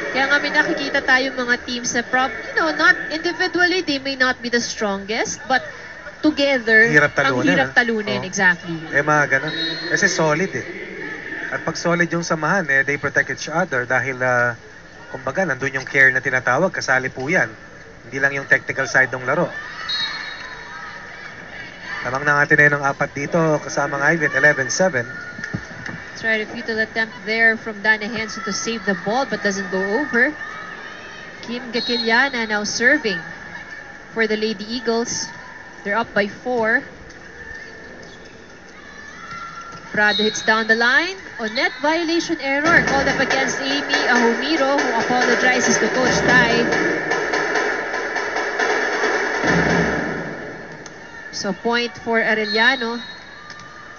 Kaya nga may nakikita tayong mga teams na you know, not individually, they may not be the strongest, but together, Hirap talunin, ang hirap ah. talunin, Oo. exactly. Eh mga ganun. Kasi solid eh. At pag solid yung samahan, eh, they protect each other dahil, kumbaga, nandun yung care na tinatawag, kasali po yan. Hindi lang yung technical side ng laro. Tamang na natin ng apat dito, kasama ng Ivy at 11-7. Tried a futile attempt there from Dana Henson to save the ball but doesn't go over. Kim Gakiliana now serving for the Lady Eagles. They're up by 4. Prado hits down the line. On net violation error called up against Amy Ahomiro, who apologizes to Coach Tai. So point for Arellano.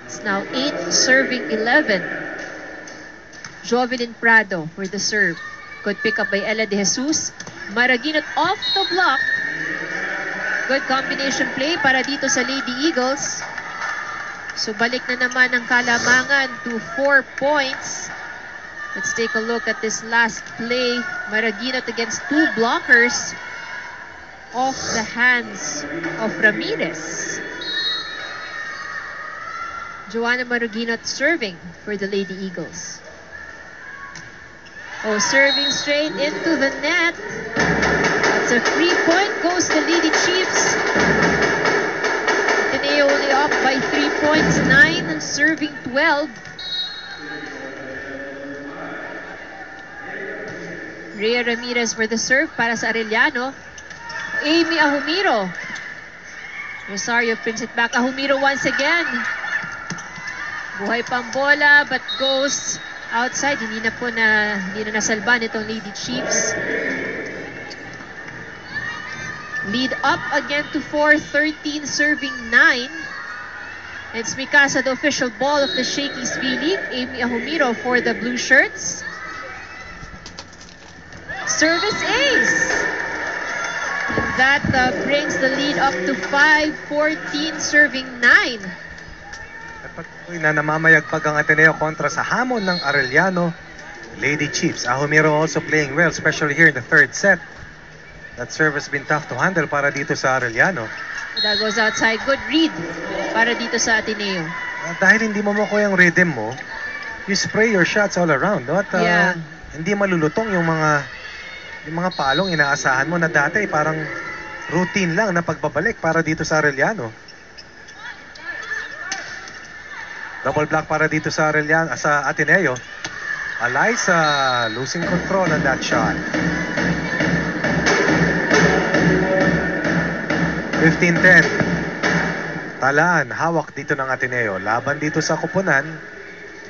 It's now 8 serving 11. Jovelyn Prado for the serve. Good pick up by Ella De Jesus. Maraguinot off the block. Good combination play para dito sa Lady Eagles. So balik na naman ang kalamangan to 4 points. Let's take a look at this last play. Maraguinot against 2 blockers off the hands of Ramirez. Joanna Maraguinot serving for the Lady Eagles. Oh, serving straight into the net. That's a free point, goes to Lady Chiefs. Ateneo only up by 3 points, 9 serving 12. Rhea Ramirez for the serve para sa Arellano. Amy Ahumiro. Rosario brings it back. Ahumiro once again. Buhay pang bola but goes outside. Hindi na nasalba nitong Lady Chiefs. Lead up again to 4, 13 serving 9. It's Mikasa, the official ball of the Shakey's V-League. Amy Ahumiro for the blue shirts. Service ace. And that brings the lead up to 5, 14 serving 9. At patuloy na namamayagpag ang Ateneo kontra sa hamon ng Arellano Lady Chiefs. Ahumiro also playing well, especially here in the third set. That serve has been tough to handle para dito sa Arellano. That goes outside. Good read para dito sa Ateneo. Dahil hindi mo makuha yung rhythm mo, you spray your shots all around. No? At hindi malulutong yung mga palong inaasahan mo na dati parang routine lang na pagbabalik para dito sa Arellano. Double block para dito sa Arellano, sa Ateneo. Alyssa losing control on that shot. 15-10. Talaan, hawak dito ng Ateneo. Laban dito sa kupunan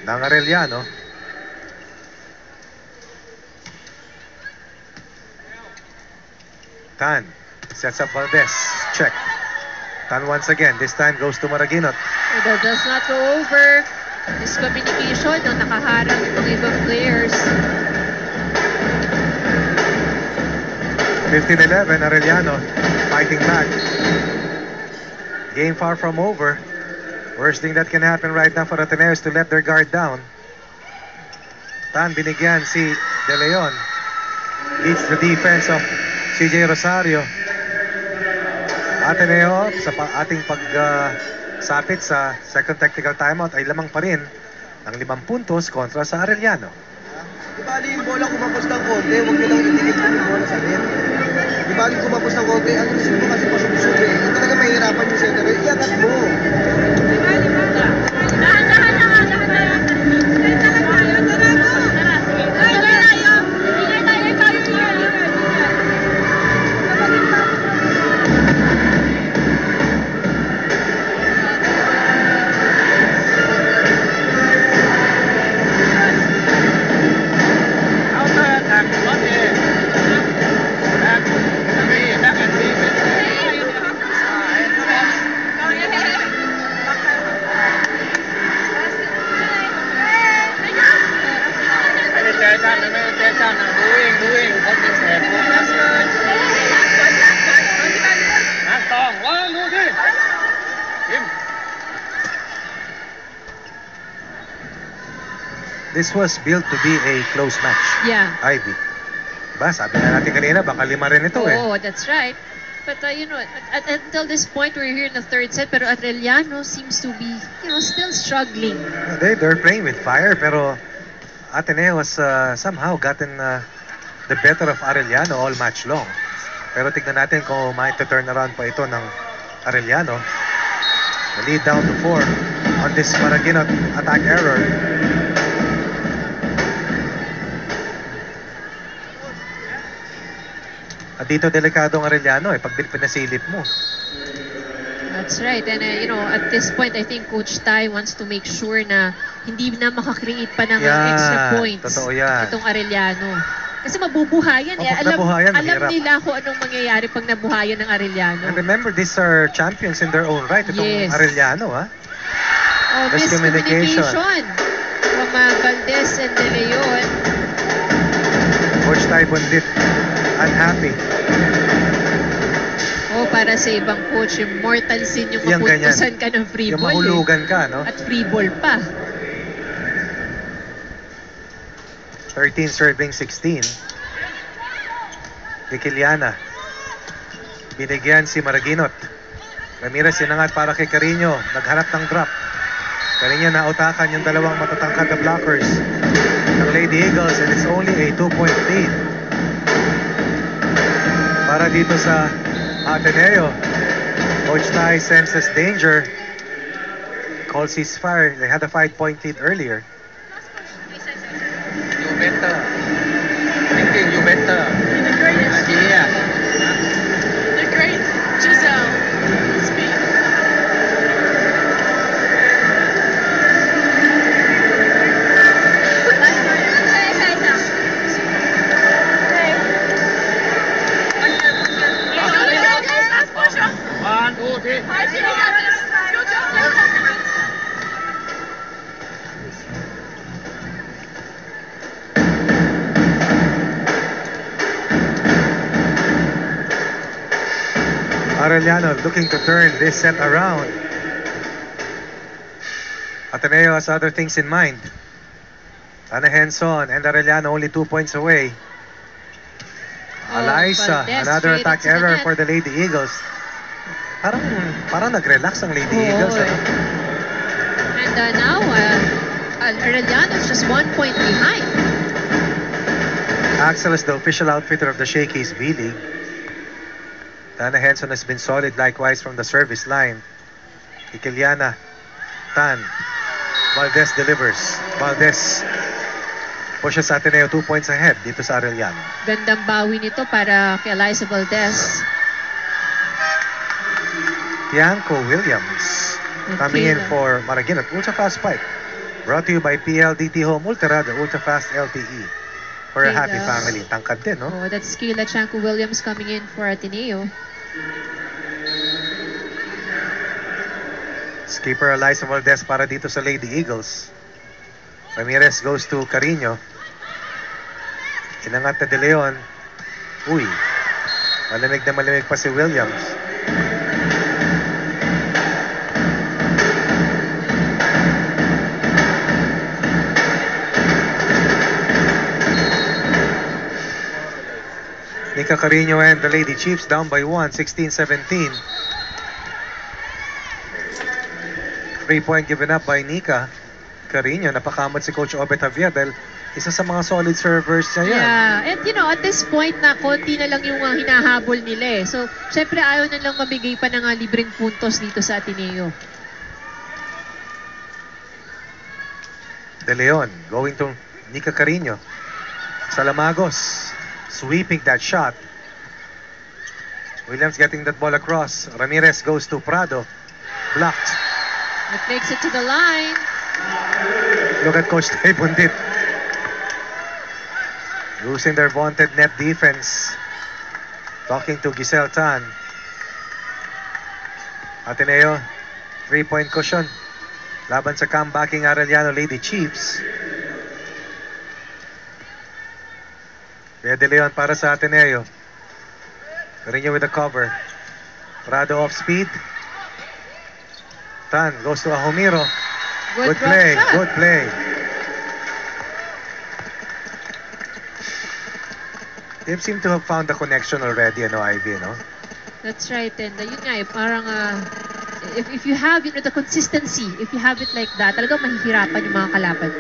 ng Arellano. Tan sets up Valdez. Check. Tan once again. This time goes to Maraguinot. That does not go over. Miscommunication nung nakaharang itong ibang players. 15-11. Arellano fighting back. Game far from over. Worst thing that can happen right now for Ateneo is to let their guard down. Tan binigyan si De Leon. Leads the defense of CJ Rosario. Ateneo sa ating pagsapit sa second technical timeout ay lamang pa rin ng 5 puntos kontra sa Arellano. Di bali yung bola kumapos ng konti, huwag nyo lang itigil yung bola sa net. Di bali kumapos ng konti, ang isip mo kasi pasubusog eh. Ito talaga mahihirapan yung center, iangat mo. Di bali ba? Dahan-dahan lang, dahan-dahan. Stay talaga tayo, tara mo. Tara, ingay tayo. Ingay tayo, ikaw yung leader. Kapagin pa. This was built to be a close match. Yeah. Ivy. Ba, sabi na natin kanina, baka 5 rin ito eh. Oh, that's right. But until this point, we're here in the third set, pero Arellano seems to be, still struggling. They're playing with fire, pero Ateneo has somehow gotten the better of Arellano all match long. Pero tignan natin kung may turn around pa ito ng Arellano. The lead down to 4 on this Maraguinot attack error. At dito delikado ang Arellano pag pinasilip mo. That's right. And at this point, I think Coach Tai wants to make sure na hindi na makakreate pa ng extra points. Totoo yan. Itong Arellano. Kasi mabubuhayan. Alam nila kung anong mangyayari pag nabuhayan ng Arellano. And remember, these are champions in their own right. Itong Arellano, ha? Oh, miscommunication from Valdez and De Leon. Coach Tai Bundit, unhappy. Para sa ibang coach, yung mortal sin yung mapuntusan ka ng free ball. Yung mahulugan ka, no? At free ball pa. 13 serving 16. Kikiliana. Binigyan si Maraguinot. Ramirez sinangat para kay Carino. Naghanap ng drop. Carino nautakan yung dalawang matatangkad na blockers ng Lady Eagles, and it's only a 2-point lead para dito sa Ateneo. Coach Tai senses danger. Calls ceasefire. They had a 5-point lead earlier. You better. Thinking you better. Arellano looking to turn this set around. Ateneo has other things in mind. Ana Henson and Arellano only 2 points away. Eliza, Valdez another straight attack into the error net. for the Lady Eagles. Parang nag-relax ang Lady Eagles. eh. And now, Arellano is just 1 point behind. Axel is the official outfitter of the Shakey's V-League. Dana Henson has been solid likewise from the service line. Ikiliana, Tan, Valdez delivers. Valdez pushes Ateneo 2 points ahead dito sa Arellano. Gandang bawi nito para kay Eliza Valdez. Bianco Williams coming in for Maraguinot. Ultra Fast Spike. Brought to you by PLDT Home Ultra, the Ultra Fast LTE. For a happy family. Tangkad din, no? Oh, that's Kayla Chanko Williams coming in for Ateneo. Skipper Eliza Valdez para dito sa Lady Eagles. Ramirez goes to Carino. Inangat na De Leon. Uy. Malamig na malamig pa si Williams. Nika Carino and the Lady Chiefs down by 1, 16-17. 3-point given up by Nika Carino. Napakamot si Coach Obet Javier dahil isa sa mga solid servers niya yan. Yeah, and you know, at this point na konti na lang yung hinahabol nila eh. So, syempre ayaw na lang mamigay pa ng libreng puntos dito sa Ateneo. De Leon going to Nika Carino. Salamagos sweeping that shot. Williams getting that ball across. Ramirez goes to Prado. Blocked. It makes it to the line. Look at Coach Tay Bundit. Using their vaunted net defense. Talking to Giselle Tan. Ateneo, 3-point cushion. Laban sa comebacking Arellano Lady Chiefs. Kuya De Leon para sa Ateneo. Carino with the cover. Prado off speed. Tan goes to Ahomiro. Good play. shot. Good play. They seem to have found the connection already, Ivy, no? That's right. And yun nga eh, parang if you have the consistency, if you have it like that, talagang mahihirapan yung mga kalaban.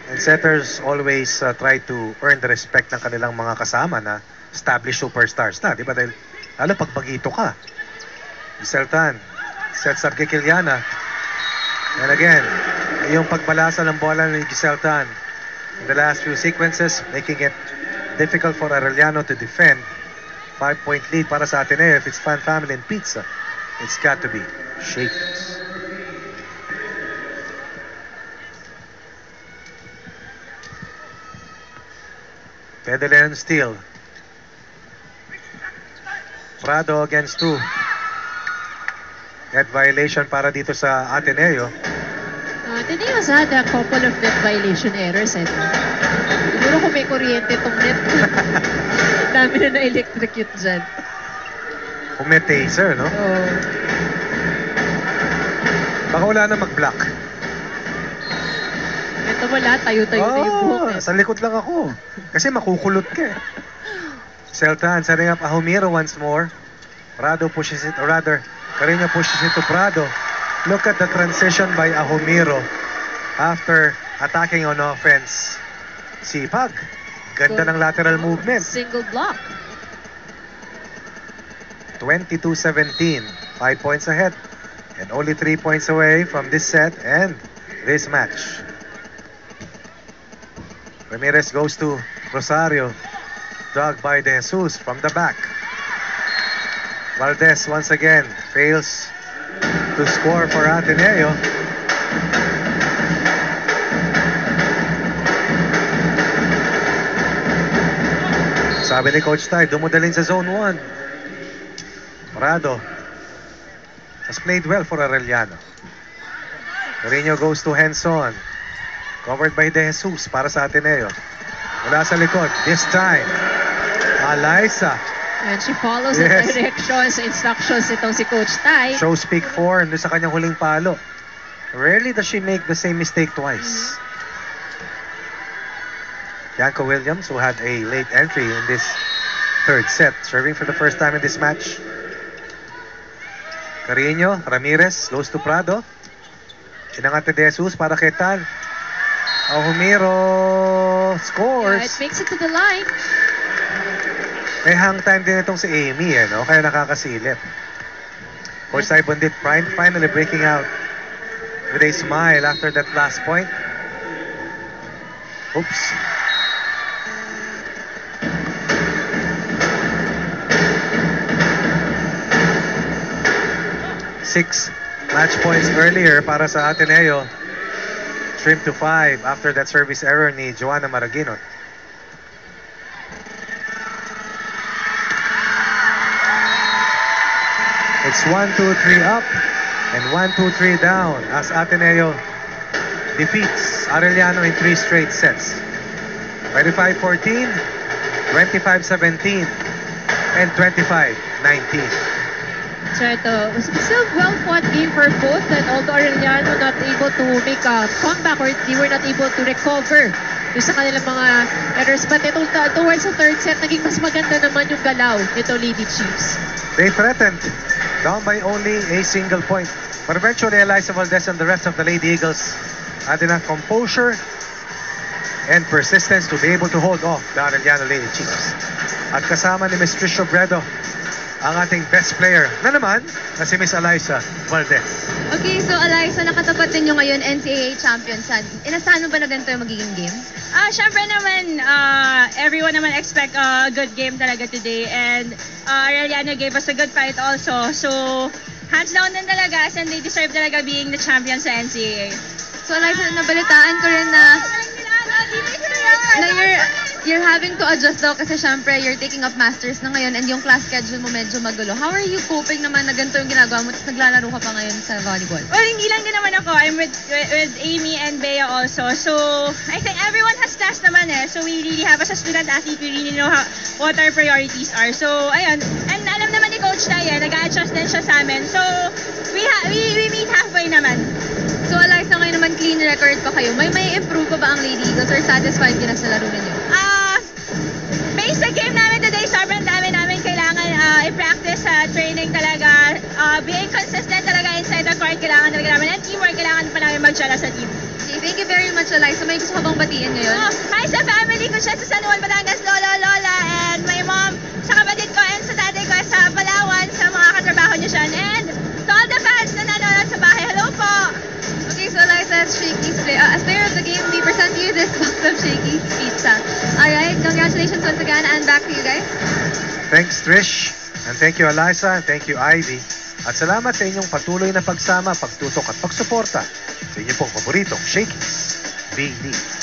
And setters always try to earn the respect ng kanilang mga kasama na established superstars na, di ba? Dahil lalo pag bagito ka. Giselle Tan sets up kay Kiliana. And again, yung pagbalasa ng bola ni Giselle Tan in the last few sequences, making it difficult for Arellano to defend. 5-point lead para sa Ateneo. If it's Fan Family and Pizza, it's got to be Shakey's. Pedaleon steal. Prado against 2. Net violation para dito sa Ateneo. Ateneo's had a couple of net violation errors. Siguro kung may kuryente itong net, dami na na-electrocute dyan. Kung may taser, no? Oh. Baka wala na mag-block. Ito wala, tayo-tayo na yung buhok eh. Sa likod lang ako. Kasi makukulot ka eh. Celtan setting up Ahomiro once more. Prado pushes it, or rather, Carino pushes it to Prado. Look at the transition by Ahomiro after attacking on offense. Sipag. Ganda ng lateral movement. Single block. 22-17. 5 points ahead. And only 3 points away from this set and this match. Ramirez goes to Rosario. Dug by De Jesus from the back. Valdez once again fails to score for Ateneo. Sabi ni Coach Tay, dumudalin sa zone 1. Prado has played well for Arellano. Carino goes to Henson. Covered by De Jesus para sa Ateneo. Mula sa likod. This time, Eliza And she follows the directions, instructions itong si Coach Tai. Shows peak 4 doon sa kanyang huling palo. Rarely does she make the same mistake twice. Yanko Williams, who had a late entry in this third set, serving for the first time in this match. Carreño, Ramirez, goes to Prado. Inangat ni De Jesus para kay Tan. Humiro scores. Yeah, it makes it to the line. May hang time din itong si Amy, no? Kaya nakakasilip. Coach Tai Bundit finally breaking out with a smile after that last point. Oops. Six match points earlier para sa Ateneo. Trimmed to 5 after that service error ni Joanna Maraguinot. It's 1-2-3 up and 1-2-3 down as Ateneo defeats Arellano in 3 straight sets. 25-14, 25-17, and 25-19. So ito, it was still well-fought game for both, and although Arellano not able to make a comeback or they were not able to recover sa kanilang mga errors, but itong towards the third set, naging mas maganda naman yung galaw nito Lady Chiefs. They threatened, down by only a single point. But eventually, Eliza Valdez and the rest of the Lady Eagles had enough composure and persistence to be able to hold off the Arellano Lady Chiefs. At kasama ni Miss Trish Obredo, ang ating best player na naman na si Miss Eliza Valdez. Okay, so Eliza, nakatapat din nyo ngayon NCAA champions. Inasahan mo ba na ganito yung magiging game? Syempre naman, everyone naman expect a good game talaga today, and Arellano gave us a good fight also. So, hands down din talaga, and they deserve talaga being the champions sa NCAA. So Eliza, nabalitaan ko rin na you're having to adjust daw kasi syempre you're taking up masters na ngayon and yung class schedule mo medyo magulo. How are you coping naman na ganito yung ginagawa mo tapos naglalaro ka pa ngayon sa volleyball? Well, hindi lang din naman ako. I'm with Amy and Bea also. So, I think everyone has class naman So, we really have, as a student athlete, we really know what our priorities are. So, ayun. And alam naman ni Coach Tai, nag-a-adjust din siya sa amin. So, we meet halfway naman. So, Eliza, ngayon naman clean record pa kayo. May improve pa ba ang Lady Eagles or satisfied ka na sa laro ninyo? Based sa game namin today, sobrang dami namin kailangan i-practice sa training talaga. Being consistent talaga inside the court, kailangan talaga namin. And teamwork, kailangan pa namin mag-shala sa team. Okay, thank you very much, Eliza. May gusto ka bang batiin ngayon? Hi sa family ko siya sa San Juan, Batangas, Lola, and my mom, sa kapatid ko, and sa tatay ko sa Palawan, sa mga katrabaho niya siya. And to all the fans na nanonood sa bahay, hello po! Okay, so Eliza, as player of the game, we present you this box of Shakey's Pizza. Alright, congratulations once again, and back to you guys. Thanks, Trish. And thank you, Eliza. And thank you, Ivy. At salamat sa inyong patuloy na pagsama, pagtutok at pagsuporta sa inyong pong paboritong Shakey's B-League.